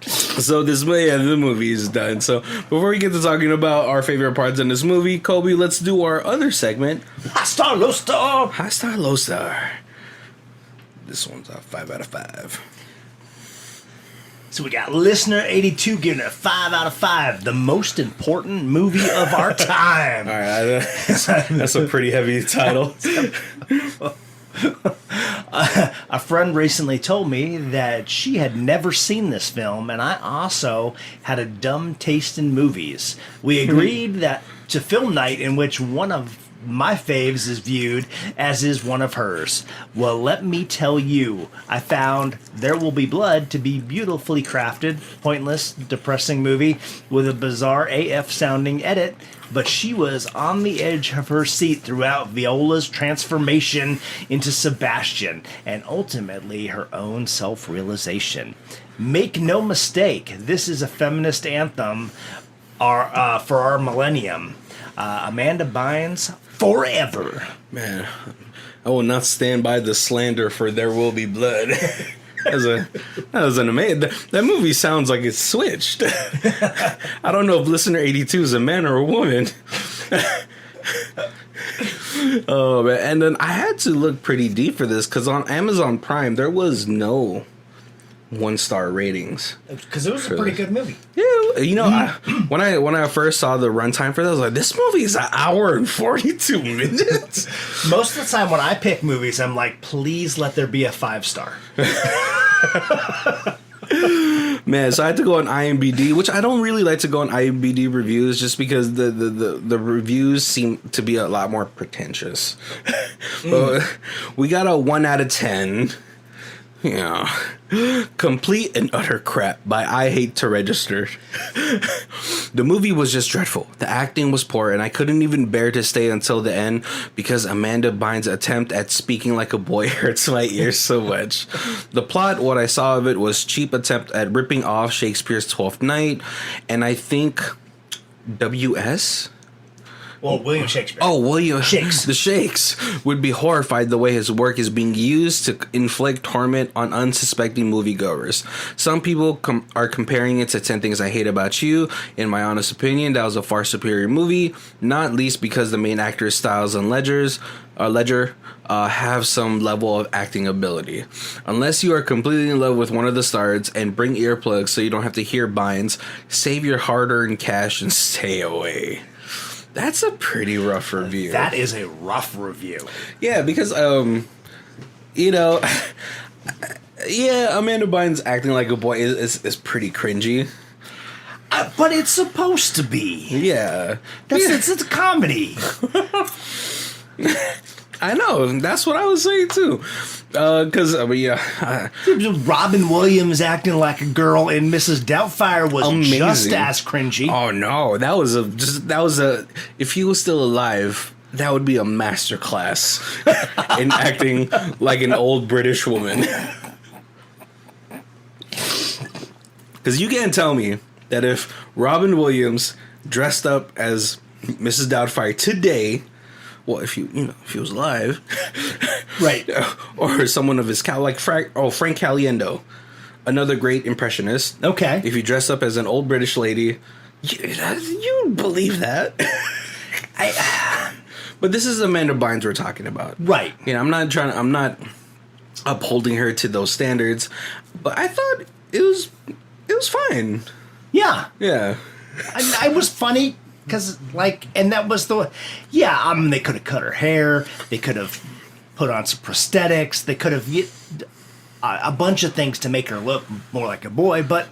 Speaker 1: So the movie is done. So before we get to talking about our favorite parts in this movie, Colby, let's do our other segment.
Speaker 2: High star, low star.
Speaker 1: High star, low star. This one's a 5 out of 5.
Speaker 2: So we got listener 82 giving it a 5 out of 5. The most important movie of our time.
Speaker 1: All right, that's a pretty heavy title.
Speaker 2: A friend recently told me that she had never seen this film, and I also had a dumb taste in movies. We agreed that to film night in which one of my faves is viewed as is one of hers. Well, let me tell you, I found There Will Be Blood to be beautifully crafted, pointless, depressing movie with a bizarre AF sounding edit, but she was on the edge of her seat throughout Viola's transformation into Sebastian and ultimately her own self-realization. Make no mistake, this is a feminist anthem for our millennium. Amanda Bynes, forever.
Speaker 1: Man, I will not stand by the slander for There Will Be Blood. That was an amazing. That movie sounds like it's switched. I don't know if listener 82 is a man or a woman. Oh man! And then I had to look pretty deep for this because on Amazon Prime there was no 1-star ratings.
Speaker 2: Because it was a pretty good movie.
Speaker 1: Yeah, when I first saw the runtime for that, I was like, this movie is 1 hour and 42 minutes.
Speaker 2: Most of the time when I pick movies, I'm like, please let there be a 5-star.
Speaker 1: Man, so I had to go on IMDb, which I don't really like to go on IMDb reviews just because the reviews seem to be a lot more pretentious. We got a 1 out of 10. Yeah. Complete and utter crap by I Hate to Register. The movie was just dreadful. The acting was poor, and I couldn't even bear to stay until the end because Amanda Bynes' attempt at speaking like a boy hurts my ears so much. The plot, what I saw of it, was cheap attempt at ripping off Shakespeare's Twelfth Night, and I think W.S.
Speaker 2: Well, William Shakespeare.
Speaker 1: Oh, William
Speaker 2: Shakes.
Speaker 1: The Shakes would be horrified the way his work is being used to inflict torment on unsuspecting moviegoers. Some people are comparing it to 10 Things I Hate About You. In my honest opinion, that was a far superior movie, not least because the main actor's styles and Ledger have some level of acting ability. Unless you are completely in love with one of the stars and bring earplugs so you don't have to hear bynes, save your hard-earned cash and stay away. That's a pretty rough review.
Speaker 2: That is a rough review.
Speaker 1: Yeah, because, you know, yeah, Amanda Bynes acting like a boy is pretty cringy.
Speaker 2: But it's supposed to be.
Speaker 1: Yeah.
Speaker 2: It's a comedy.
Speaker 1: I know. That's what I was saying, too. Because,
Speaker 2: Robin Williams acting like a girl in Mrs. Doubtfire was
Speaker 1: amazing.
Speaker 2: Just as cringy.
Speaker 1: Oh, no. That was if he was still alive, that would be a masterclass in acting like an old British woman. Because you can't tell me that if Robin Williams dressed up as Mrs. Doubtfire today, well, if he was alive,
Speaker 2: right,
Speaker 1: or someone of his like Frank Caliendo, another great impressionist.
Speaker 2: Okay,
Speaker 1: if you dress up as an old British lady, you believe that. But this is Amanda Bynes we're talking about,
Speaker 2: right?
Speaker 1: You know, I'm not upholding her to those standards, but I thought it was fine.
Speaker 2: Yeah,
Speaker 1: yeah.
Speaker 2: I was funny. Because, and that was they could have cut her hair. They could have put on some prosthetics. They could have a bunch of things to make her look more like a boy, but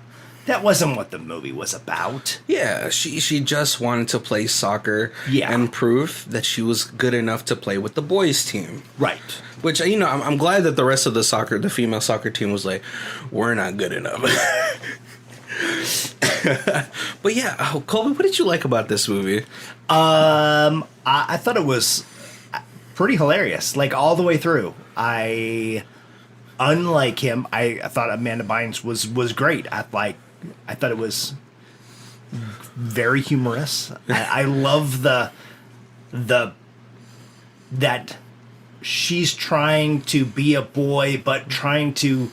Speaker 2: that wasn't what the movie was about.
Speaker 1: Yeah, she just wanted to play soccer and prove that she was good enough to play with the boys' team.
Speaker 2: Right.
Speaker 1: Which, I'm glad that the rest of the female soccer team was like, we're not good enough. But yeah, Colby, what did you like about this movie?
Speaker 2: I thought it was pretty hilarious, all the way through. Unlike him, I thought Amanda Bynes was great. I thought it was very humorous. I love that she's trying to be a boy, but trying to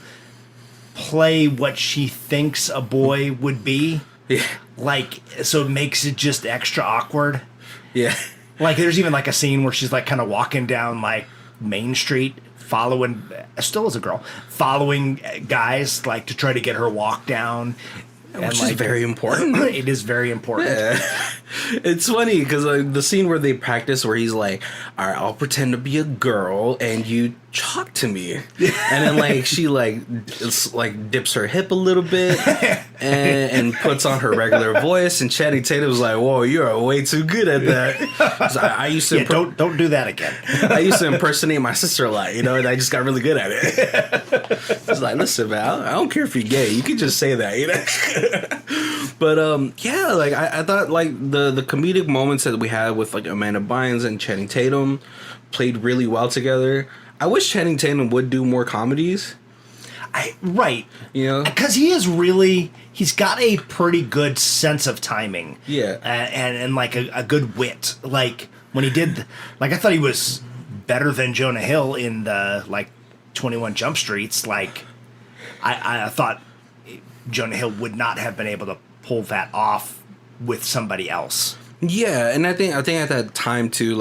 Speaker 2: play what she thinks a boy would be.
Speaker 1: Yeah.
Speaker 2: So it makes it just extra awkward.
Speaker 1: Yeah.
Speaker 2: There's even a scene where she's kind of walking down Main Street, still as a girl, following guys to try to get her walk down.
Speaker 1: Which is very important.
Speaker 2: It is very important.
Speaker 1: Yeah. It's funny because the scene where they practice where he's like, all right, I'll pretend to be a girl and you talk to me. And then she dips her hip a little bit and puts on her regular voice. And Channing Tatum's like, whoa, you're way too good at that. I used to
Speaker 2: don't do that again.
Speaker 1: I used to impersonate my sister a lot, and I just got really good at it. It's like, listen, man, I don't care if you're gay. You can just say that, But I thought the comedic moments that we had with Amanda Bynes and Channing Tatum played really well together. I wish Channing Tatum would do more comedies.
Speaker 2: Right. Because he's got a pretty good sense of timing.
Speaker 1: Yeah.
Speaker 2: And a good wit. When he did, I thought he was better than Jonah Hill in the 21 Jump Streets. I thought Jonah Hill would not have been able to pull that off with somebody else.
Speaker 1: Yeah, and I think at that time too,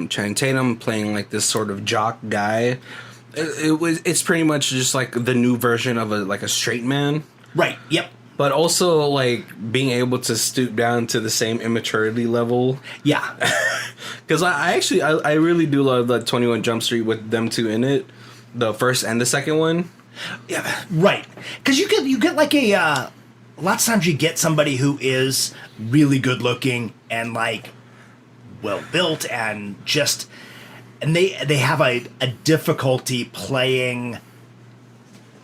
Speaker 1: Channing Tatum playing this sort of jock guy, it's pretty much just the new version of a straight man.
Speaker 2: Right. Yep.
Speaker 1: But also being able to stoop down to the same immaturity level.
Speaker 2: Yeah.
Speaker 1: Because I really do love the 21 Jump Street with them two in it, the first and the second one.
Speaker 2: Yeah. Right. Because you get lots of times you get somebody who is really good looking and well built and they have a difficulty playing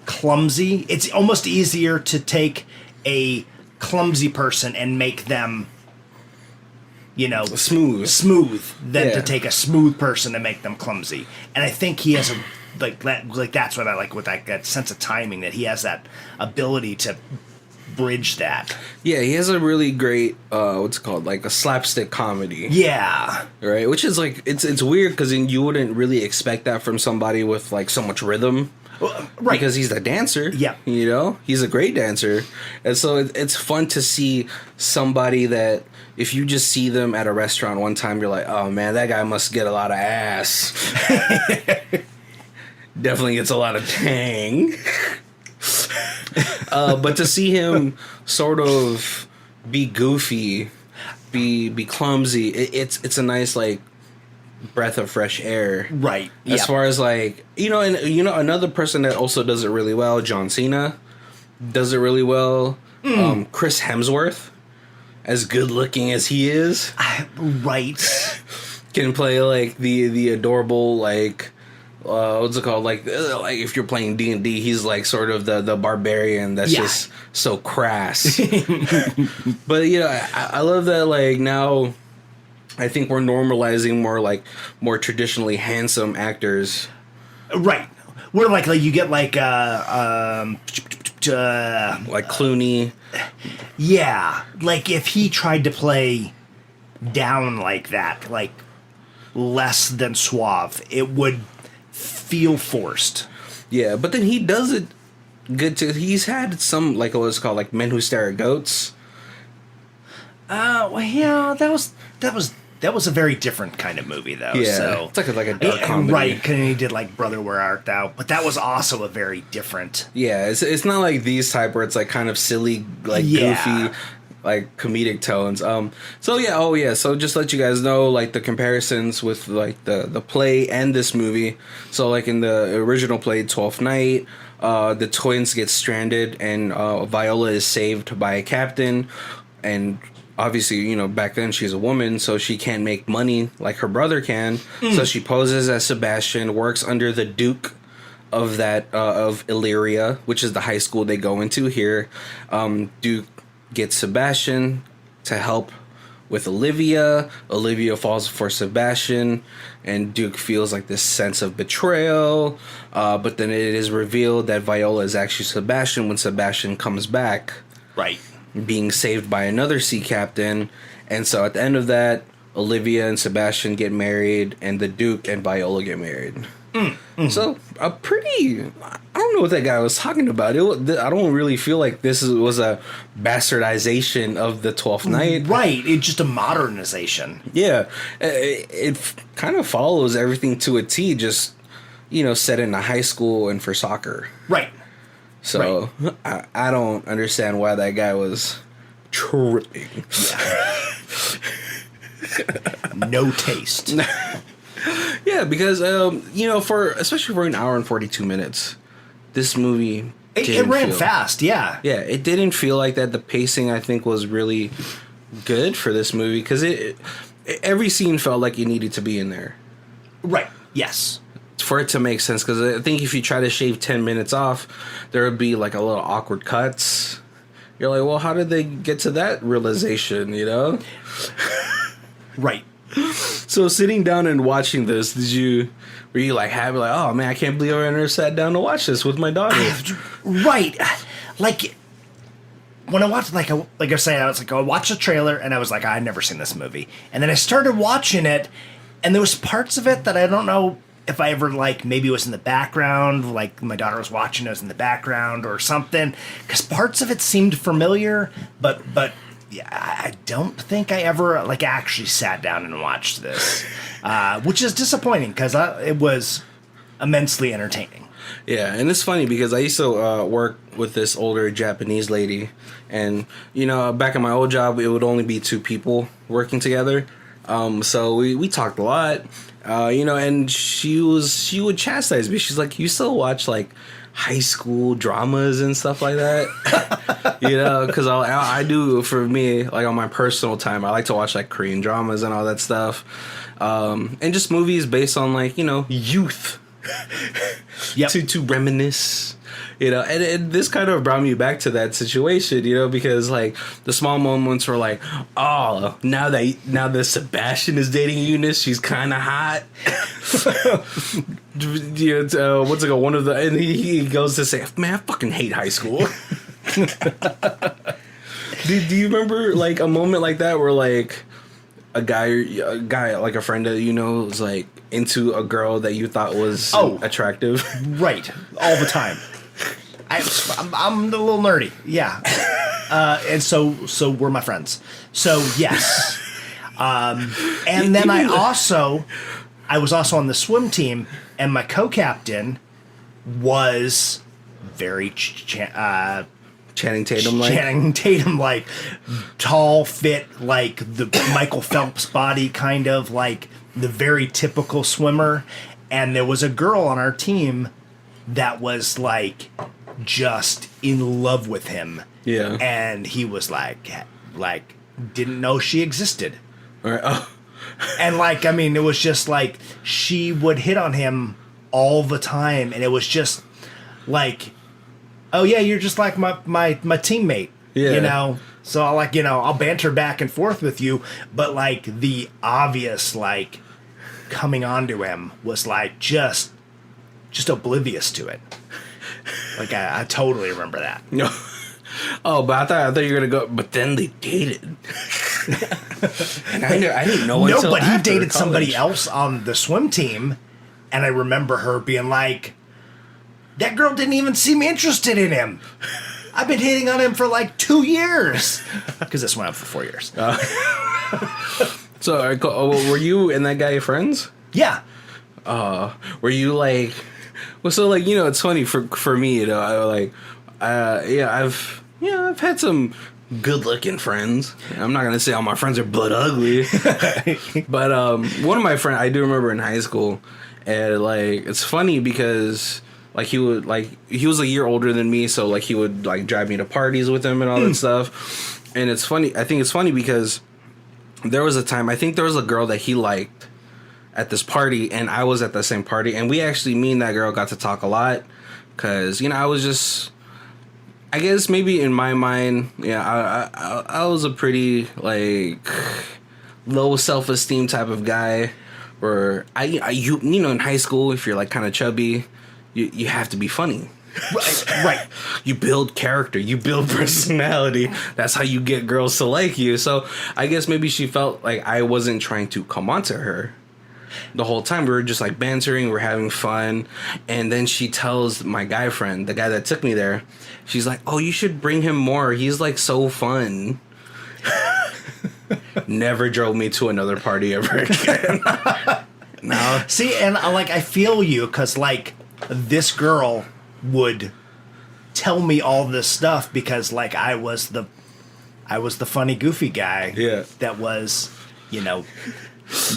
Speaker 2: clumsy. It's almost easier to take a clumsy person and make them smooth than to take a smooth person and make them clumsy. And I think he has that's what I like with that sense of timing, that he has that ability to bridge that.
Speaker 1: Yeah, he has a really great what's it called, like a slapstick comedy.
Speaker 2: Yeah.
Speaker 1: Right, which is like it's weird because you wouldn't really expect that from somebody with like so much rhythm.
Speaker 2: Right.
Speaker 1: Because he's a dancer.
Speaker 2: Yeah.
Speaker 1: You know, he's a great dancer. And so it's fun to see somebody that if you just see them at a restaurant one time, you're like, oh man, that guy must get a lot of ass. Definitely gets a lot of tang. But to see him sort of be goofy, be clumsy, it's a nice like breath of fresh air.
Speaker 2: Right.
Speaker 1: As far as like, and another person that also does it really well, John Cena does it really well. Chris Hemsworth, as good looking as he is,
Speaker 2: right,
Speaker 1: can play like the adorable like what's it called, like if you're playing D&D, he's like sort of the barbarian that's just so crass. But I love that like now I think we're normalizing more traditionally handsome actors.
Speaker 2: Right. Where like you get like
Speaker 1: Clooney.
Speaker 2: Yeah. Like if he tried to play down like that, like less than suave, it would feel forced.
Speaker 1: Yeah, but then he does it good too. He's had some like what's called like Men Who Stare at Goats.
Speaker 2: Well, yeah, that was a very different kind of movie, though.
Speaker 1: Yeah,
Speaker 2: so
Speaker 1: it's like a dark comedy,
Speaker 2: right? And he did like Brother, Where Art Thou? But that was also a very different.
Speaker 1: Yeah, it's not like these type where it's like kind of silly, like goofy, like comedic tones. So just let you guys know like the comparisons with like the play and this movie. So like in the original play, 12th Night, the twins get stranded and Viola is saved by a captain, and obviously, back then she's a woman, so she can't make money like her brother can. So she poses as Sebastian, works under the Duke of of Illyria, which is the high school they go into here. Duke gets Sebastian to help with Olivia. Olivia falls for Sebastian, and Duke feels like this sense of betrayal. But then it is revealed that Viola is actually Sebastian when Sebastian comes back.
Speaker 2: Right.
Speaker 1: Being saved by another sea captain. And so at the end of that, Olivia and Sebastian get married, and the Duke and Viola get married. So I don't know what that guy was talking about. I don't really feel like this was a bastardization of the 12th Night.
Speaker 2: Right, it's just a modernization.
Speaker 1: Yeah, it kind of follows everything to a T, just, set in a high school and for soccer.
Speaker 2: Right.
Speaker 1: So I don't understand why that guy was tripping.
Speaker 2: No taste.
Speaker 1: Yeah, because especially for an hour and 42 minutes, this movie
Speaker 2: it ran fast. Yeah,
Speaker 1: it didn't feel like that. The pacing I think was really good for this movie because every scene felt like it needed to be in there.
Speaker 2: Right. Yes.
Speaker 1: For it to make sense, because I think if you try to shave 10 minutes off, there would be like a little awkward cuts. You're like, well, how did they get to that realization,
Speaker 2: Right.
Speaker 1: So sitting down and watching this, were you like happy, like, oh man, I can't believe I never sat down to watch this with my daughter?
Speaker 2: Right. Like when I watched, like I was saying, I was like, I watched the trailer and I was like, I'd never seen this movie. And then I started watching it, and there was parts of it that I don't know if I ever, like, maybe it was in the background, like my daughter was watching, it was in the background or something, because parts of it seemed familiar, but yeah, I don't think I ever, like, actually sat down and watched this, which is disappointing, because it was immensely entertaining.
Speaker 1: Yeah, and it's funny because I used to work with this older Japanese lady, and, back in my old job, it would only be two people working together, so we talked a lot. And she would chastise me. She's like, you still watch like high school dramas and stuff like that? Because I do, for me, like on my personal time, I like to watch like Korean dramas and all that stuff. And just movies based on like, youth.
Speaker 2: Yep.
Speaker 1: to reminisce. And this kind of brought me back to that situation, because like the small moments were like, oh, now that Sebastian is dating Eunice, she's kind of hot. What's it called? And he goes to say, man, I fucking hate high school. Do you remember like a moment like that where like a guy like a friend that you know was like into a girl that you thought was attractive?
Speaker 2: Right, all the time. I'm a little nerdy, yeah. And so were my friends. So yes. And then I was also on the swim team, and my co-captain was very
Speaker 1: Channing Tatum like
Speaker 2: tall, fit, like the Michael Phelps body, kind of like the very typical swimmer. And there was a girl on our team that was like just in love with him.
Speaker 1: Yeah.
Speaker 2: And he was like didn't know she existed.
Speaker 1: All right. Oh.
Speaker 2: And like, I mean, it was just like she would hit on him all the time, and it was just like, oh yeah, you're just like my teammate. Yeah. You know? So I like, you know, I'll banter back and forth with you, but like the obvious like coming onto him was like just oblivious to it. Like I totally remember that.
Speaker 1: No. Oh, but I thought you were gonna go. But then they dated, and I didn't know.
Speaker 2: No, but he dated somebody else on the swim team, and I remember her being like, "That girl didn't even seem interested in him. I've been hitting on him for like 2 years because this went on for 4 years."
Speaker 1: So, were you and that guy friends?
Speaker 2: Yeah.
Speaker 1: Were you like? Well, so like, you know, it's funny for me, you know, I've had some good-looking friends. I'm not gonna say all my friends are butt ugly, but one of my friends I do remember in high school, and like it's funny because like he was a year older than me, so like he would like drive me to parties with him and all that stuff. And it's funny. I think it's funny because there was a time, I think there was a girl that he liked at this party, and I was at the same party, and me and that girl got to talk a lot because, you know, I was just, I guess maybe in my mind, yeah, I was a pretty like low self-esteem type of guy, where you know, in high school, if you're like kind of chubby, you have to be funny.
Speaker 2: Right.
Speaker 1: You build character, you build personality. That's how you get girls to like you. So I guess maybe she felt like I wasn't trying to come onto her the whole time. We were just like bantering, we were having fun. And then she tells my guy friend, the guy that took me there, she's like, "Oh, you should bring him more. He's like so fun." Never drove me to another party ever again. No.
Speaker 2: See, and like I feel you, because like this girl would tell me all this stuff because like I was the funny goofy guy.
Speaker 1: Yeah.
Speaker 2: That was, you know,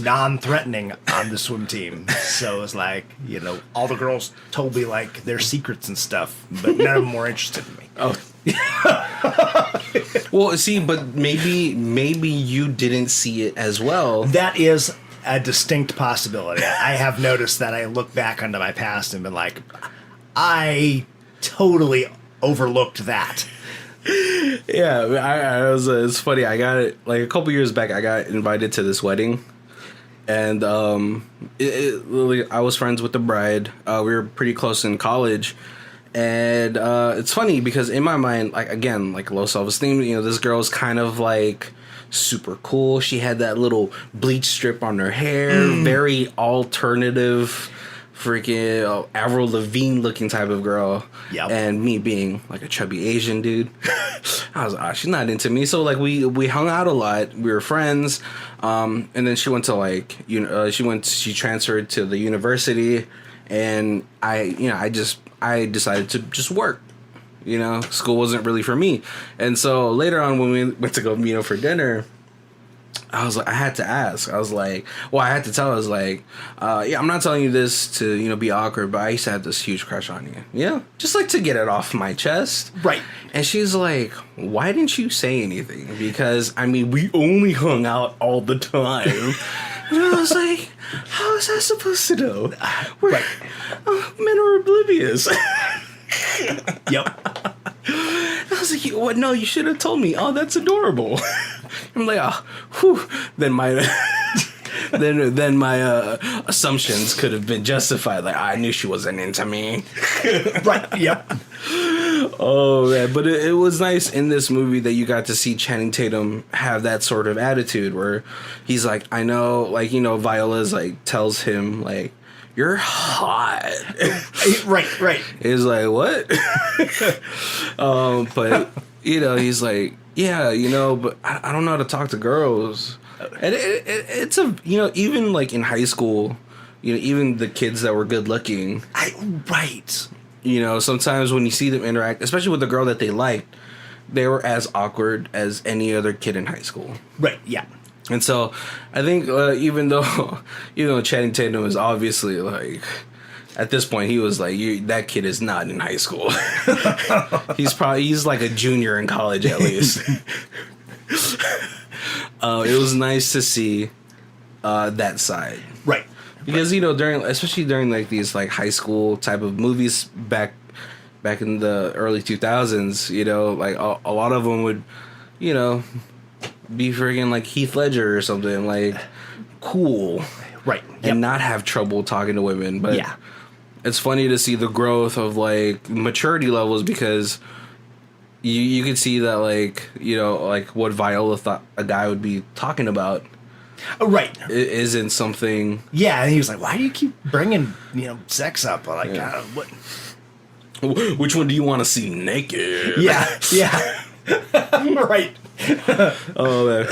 Speaker 2: non-threatening on the swim team. So it was like, you know, all the girls told me like their secrets and stuff, but none of them were interested in me.
Speaker 1: Oh. Well, see, but maybe you didn't see it as well.
Speaker 2: That is a distinct possibility. I have noticed that. I look back onto my past and been like, I totally overlooked that.
Speaker 1: Yeah, it's funny. I got it like a couple years back. I got invited to this wedding, and I was friends with the bride. We were pretty close in college, and it's funny because in my mind, like again, like low self-esteem. You know, this girl's kind of like super cool. She had that little bleach strip on her hair, very alternative, freaking Avril Lavigne looking type of girl.
Speaker 2: Yep.
Speaker 1: And me being like a chubby Asian dude, I was like, she's not into me. So like we hung out a lot. We were friends. And then she went to like, you know, she transferred to the university, and I decided to just work. You know, school wasn't really for me. And so later on when we went to go meet up for dinner, I was like, I had to ask. I was like, well, I had to tell her, I was like, yeah, I'm not telling you this to, you know, be awkward, but I used to have this huge crush on you. Yeah. Just like to get it off my chest.
Speaker 2: Right.
Speaker 1: And she's like, why didn't you say anything? Because, I mean, we only hung out all the time. And I was like, how is that supposed to know?
Speaker 2: Right.
Speaker 1: Men are oblivious.
Speaker 2: Yep.
Speaker 1: I was like, what? No, you should have told me. Oh, that's adorable. I'm like, oh, whew. Then my assumptions could have been justified. Like, I knew she wasn't into me.
Speaker 2: Right. Yep.
Speaker 1: Oh man, but it was nice in this movie that you got to see Channing Tatum have that sort of attitude where he's like, I know, like, you know, Viola's like tells him like, you're hot.
Speaker 2: Right.
Speaker 1: He's like, what? But you know, he's like, yeah, you know, but I don't know how to talk to girls. And it's a, you know, even like in high school, you know, even the kids that were good looking.
Speaker 2: Right.
Speaker 1: You know, sometimes when you see them interact, especially with the girl that they liked, they were as awkward as any other kid in high school.
Speaker 2: Right, yeah.
Speaker 1: And so I think even though, you know, Channing Tatum is obviously like, at this point, he was like, that kid is not in high school. he's like a junior in college at least. It was nice to see that side.
Speaker 2: Right.
Speaker 1: Because, you know, especially during like these like high school type of movies back in the early 2000s, you know, like a lot of them would, you know, be friggin' like Heath Ledger or something, like cool.
Speaker 2: Right.
Speaker 1: And not have trouble talking to women. But
Speaker 2: yeah,
Speaker 1: it's funny to see the growth of like maturity levels because you could see that, like, you know, like what Viola thought a guy would be talking about.
Speaker 2: Right.
Speaker 1: It isn't something.
Speaker 2: Yeah, and he was like, why do you keep bringing, you know, sex up? Like,
Speaker 1: Yeah.
Speaker 2: what?
Speaker 1: Which one do you want to see naked?
Speaker 2: Yeah. Right.
Speaker 1: Oh man,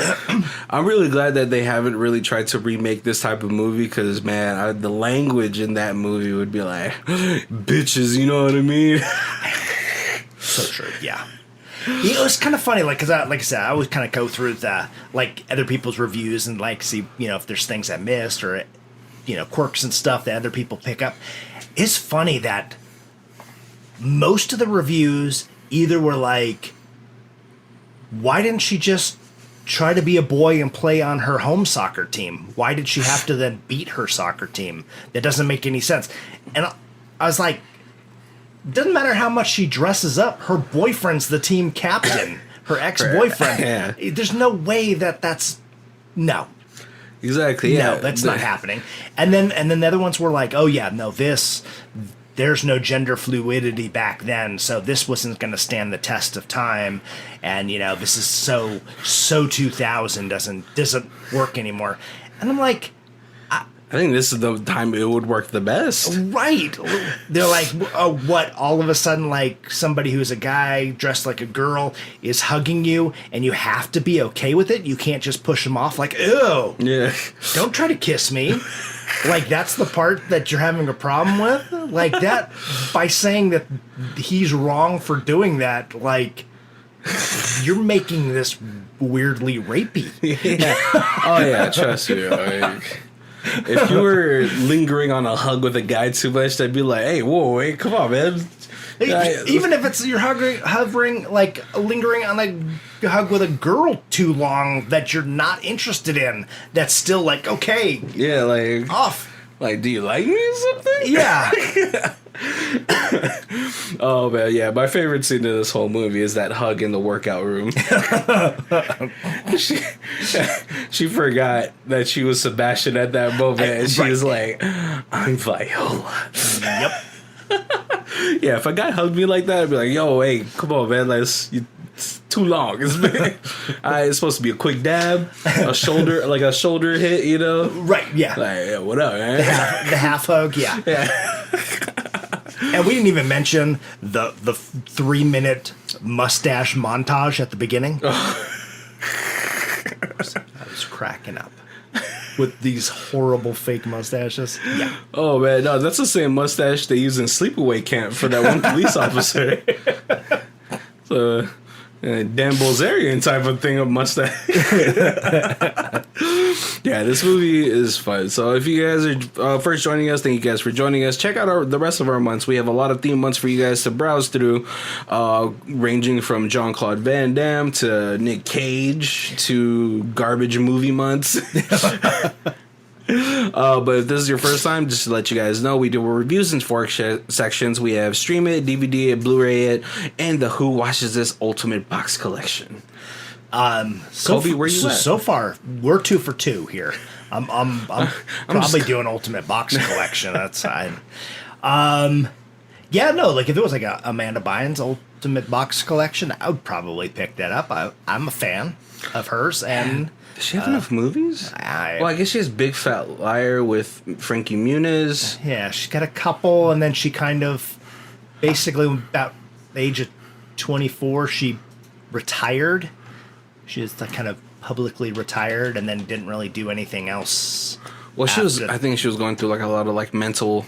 Speaker 1: I'm really glad that they haven't really tried to remake this type of movie because, man, the language in that movie would be like, bitches, you know what I mean?
Speaker 2: So true. Yeah. It was kind of funny, like, because like I said, I always kind of go through the like other people's reviews and like see, you know, if there's things I missed or, you know, quirks and stuff that other people pick up. It's funny that most of the reviews either were like, why didn't she just try to be a boy and play on her home soccer team? Why did she have to then beat her soccer team? That doesn't make any sense. And I was like, doesn't matter how much she dresses up, her boyfriend's the team captain, her ex-boyfriend.
Speaker 1: Yeah.
Speaker 2: There's no way that's no.
Speaker 1: Exactly. Yeah.
Speaker 2: No, that's not happening. And then the other ones were like, oh yeah, no, there's no gender fluidity back then, so this wasn't going to stand the test of time, and you know, this is so 2000 doesn't work anymore. And I'm like,
Speaker 1: I think this is the time it would work the best.
Speaker 2: Right. They're like, oh, what? All of a sudden, like, somebody who's a guy dressed like a girl is hugging you, and you have to be okay with it? You can't just push them off like, ew.
Speaker 1: Yeah.
Speaker 2: Don't try to kiss me. Like, that's the part that you're having a problem with? Like, that, by saying that he's wrong for doing that, like, you're making this weirdly rapey.
Speaker 1: Yeah. Oh, yeah, trust me. Like, if you were lingering on a hug with a guy too much, I'd be like, hey, whoa, wait, come on, man.
Speaker 2: Even if it's you're hovering, like lingering on a hug with a girl too long that you're not interested in, that's still like, okay.
Speaker 1: Yeah, like.
Speaker 2: Off.
Speaker 1: Like, do you like me or something?
Speaker 2: Yeah.
Speaker 1: Oh, man, yeah. My favorite scene in this whole movie is that hug in the workout room. She forgot that she was Sebastian at that moment, and she was like, I'm Viola.
Speaker 2: Yep.
Speaker 1: Yeah, if a guy hugged me like that, I'd be like, yo, hey, come on, man. It's too long. It's supposed to be a quick dab, a shoulder hit, you know?
Speaker 2: Right, yeah.
Speaker 1: Like, yeah, what up, man?
Speaker 2: The half hug, yeah. And we didn't even mention the 3-minute mustache montage at the beginning. I was cracking up with these horrible fake mustaches. Yeah.
Speaker 1: Oh man, no, that's the same mustache they use in Sleepaway Camp for that one police officer. So, Dan Bilzerian type of thing of mustache. Yeah, this movie is fun. So if you guys are first joining us, thank you guys for joining us. Check out the rest of our months. We have a lot of theme months for you guys to browse through, ranging from Jean-Claude Van Damme to Nick Cage to garbage movie months. But if this is your first time, just to let you guys know, we do reviews in 4 sections. We have Stream It, DVD it, Blu-ray it, and the Who Watches This Ultimate Box Collection. Kobe, where you at?
Speaker 2: So far, we're 2 for 2 here. I'm probably doing Ultimate Box Collection. That's fine. Yeah, no, like if it was like a Amanda Bynes Ultimate Box Collection, I would probably pick that up. I'm a fan of hers, and
Speaker 1: does she have enough movies?
Speaker 2: well,
Speaker 1: I guess she has Big Fat Liar with Frankie Muniz.
Speaker 2: Yeah, she's got a couple, and then she kind of, basically about the age of 24, she retired. She was like kind of publicly retired, and then didn't really do anything else.
Speaker 1: Well, I think she was going through like a lot of like mental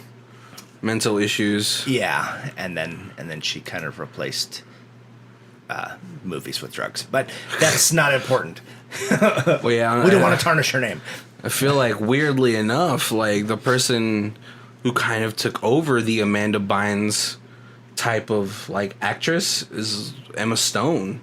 Speaker 1: issues.
Speaker 2: Yeah, and then she kind of replaced movies with drugs, but that's not important.
Speaker 1: Well, yeah,
Speaker 2: We don't want to tarnish her name.
Speaker 1: I feel like weirdly enough, like the person who kind of took over the Amanda Bynes type of like actress is Emma Stone.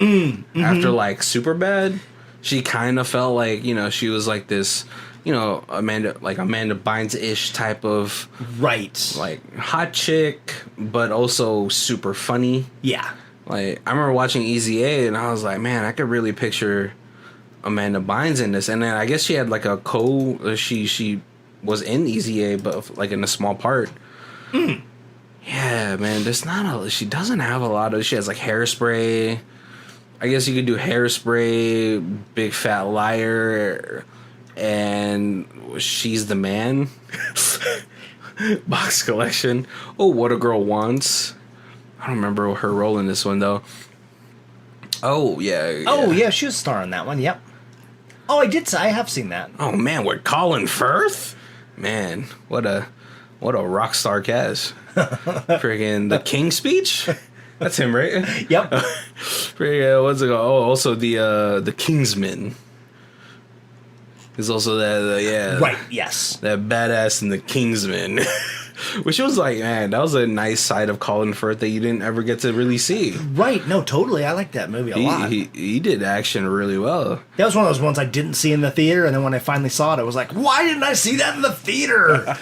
Speaker 1: After like Superbad, she kind of felt like, you know, she was like this, you know, Amanda Bynes-ish type of
Speaker 2: Right.
Speaker 1: like hot chick, but also super funny.
Speaker 2: Yeah.
Speaker 1: Like I remember watching Easy A, and I was like, man, I could really picture Amanda Bynes in this. And then I guess she had like a she was in Easy A, but like in a small part. Yeah, man, she doesn't have a lot of. She has like Hairspray. I guess you could do Hairspray, Big Fat Liar, and She's the Man. Box Collection. Oh, What a Girl Wants. I don't remember her role in this one though. Oh yeah.
Speaker 2: Oh yeah, she was a star in that one. Yep. Oh, I have seen that.
Speaker 1: Oh man, with Colin Firth. Man, what a rock star cast. Friggin' The King's Speech. That's him, right?
Speaker 2: Yep.
Speaker 1: What's it called? Oh, also the Kingsman. There's also that
Speaker 2: Right. Yes.
Speaker 1: that badass in The Kingsman. Which was like, man, that was a nice side of Colin Firth that you didn't ever get to really see.
Speaker 2: Right. No, totally. I like that movie a lot.
Speaker 1: He did action really well.
Speaker 2: That was one of those ones I didn't see in the theater, and then when I finally saw it, I was like, why didn't I see that in the theater?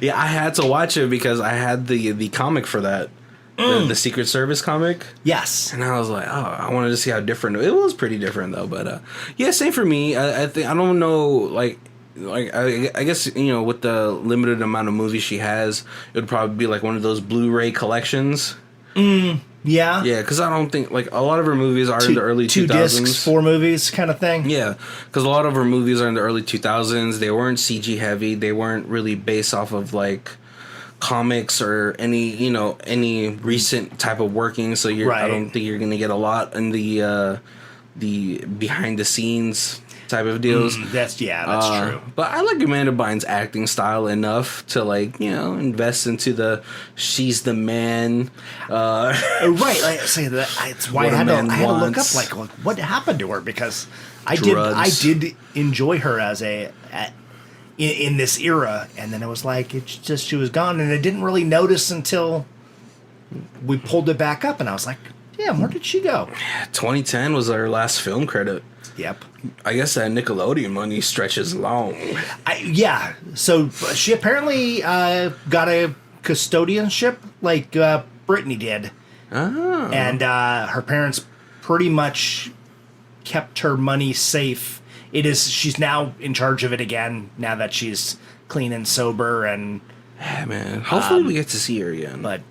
Speaker 1: Yeah, I had to watch it because I had the comic for that. The Secret Service comic.
Speaker 2: Yes.
Speaker 1: And I was like, oh, I wanted to see how different it was. Pretty different though, but yeah, same for me. I think I don't know, like I guess, you know, with the limited amount of movies she has, it would probably be like one of those Blu-ray collections.
Speaker 2: Yeah.
Speaker 1: Yeah, because I don't think like a lot of her movies are in the early 2000s.
Speaker 2: 2 discs, 4 movies, kind of thing.
Speaker 1: Yeah, because a lot of her movies are in the early 2000s. They weren't CG heavy. They weren't really based off of like comics or any recent type of working. So I don't think you're gonna get a lot in the behind the scenes type of deals.
Speaker 2: That's true.
Speaker 1: But I like Amanda Bynes' acting style enough to like, you know, invest into She's the Man.
Speaker 2: Right, like I say that. It's why I had to look up like what happened to her, because I did enjoy her as in this era, and then it was like it's just she was gone, and I didn't really notice until we pulled it back up, and I was like, damn, where did she go?
Speaker 1: 2010 was her last film credit.
Speaker 2: Yep.
Speaker 1: I guess that Nickelodeon money stretches long.
Speaker 2: Yeah. So she apparently got a custodianship like Brittany did.
Speaker 1: Oh.
Speaker 2: And her parents pretty much kept her money safe. She's now in charge of it again, now that she's clean and sober, and
Speaker 1: yeah, man. Hopefully we get to see her again.
Speaker 2: But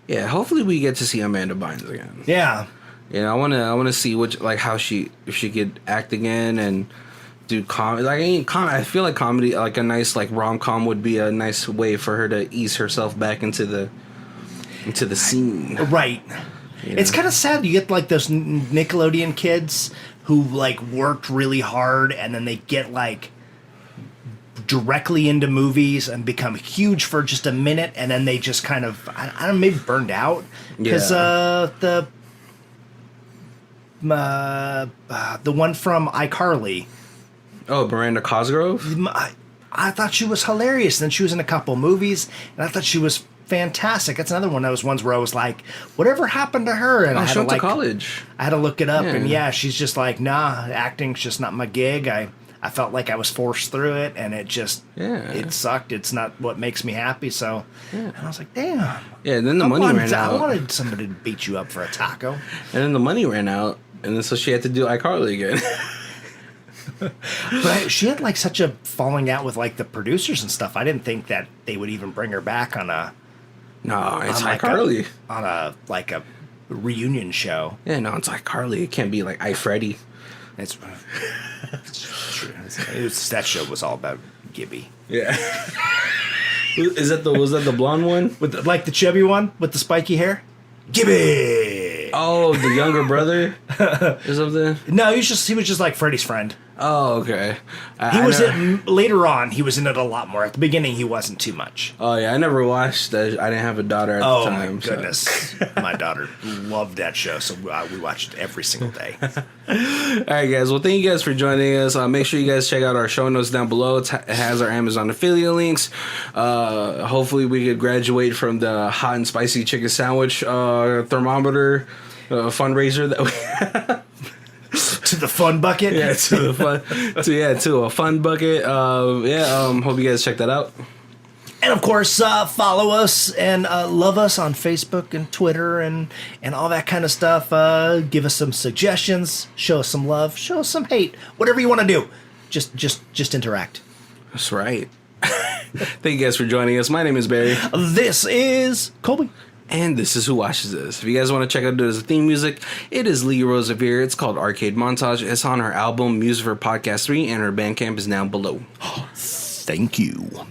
Speaker 1: yeah, hopefully we get to see Amanda Bynes again.
Speaker 2: Yeah.
Speaker 1: You know, I want to see if she could act again and do comedy. Like I feel like comedy, like a nice like rom-com would be a nice way for her to ease herself back into the scene.
Speaker 2: Right.
Speaker 1: You
Speaker 2: It's
Speaker 1: know?
Speaker 2: kind of sad. You get like those Nickelodeon kids who like worked really hard, and then they get like directly into movies and become huge for just a minute, and then they just kind of I don't know, maybe burned out because the one from iCarly.
Speaker 1: Oh, Miranda Cosgrove?
Speaker 2: I thought she was hilarious. Then she was in a couple movies, and I thought she was fantastic. That's another one of those ones where I was like, whatever happened to her? And I
Speaker 1: she went to college.
Speaker 2: I had to look it up, and she's just like, nah, acting's just not my gig. I felt like I was forced through it, and it just it sucked. It's not what makes me happy. So and I was like, damn.
Speaker 1: Yeah, and then the money ran out.
Speaker 2: I wanted somebody to beat you up for a taco.
Speaker 1: And then the money ran out, and then so she had to do iCarly again.
Speaker 2: But she had like such a falling out with like the producers and stuff. I didn't think that they would even bring her back on a
Speaker 1: No, it's
Speaker 2: on
Speaker 1: iCarly.
Speaker 2: On a reunion show.
Speaker 1: Yeah, no, it's iCarly. It can't be like iFreddy.
Speaker 2: It's true. That show was all about Gibby.
Speaker 1: Yeah. Was that the blonde one?
Speaker 2: With the chubby one with the spiky hair? Gibby!
Speaker 1: Oh, the younger brother? Or something?
Speaker 2: No, he was just like Freddy's friend.
Speaker 1: Oh, okay.
Speaker 2: Later on, he was in it a lot more. At the beginning, he wasn't too much.
Speaker 1: Oh, yeah, I never watched that. I didn't have a daughter at the time.
Speaker 2: Oh, my goodness. So. My daughter loved that show, so we watched it every single day.
Speaker 1: All right, guys. Well, thank you guys for joining us. Make sure you guys check out our show notes down below. It has our Amazon affiliate links. Hopefully, we could graduate from the hot and spicy chicken sandwich thermometer fundraiser that we have.
Speaker 2: To the fun bucket?
Speaker 1: Yeah, to a fun bucket. Hope you guys check that out.
Speaker 2: And of course, follow us and love us on Facebook and Twitter and all that kind of stuff. Give us some suggestions, show us some love, show us some hate, whatever you want to do. Just interact.
Speaker 1: That's right. Thank you guys for joining us. My name is Barry.
Speaker 2: This is Colby.
Speaker 1: And this is Who Watches This. If you guys want to check out the theme music, it is Lee Rosevere. It's called Arcade Montage. It's on her album Music for Podcast 3, and her Bandcamp is down below.
Speaker 2: Thank you.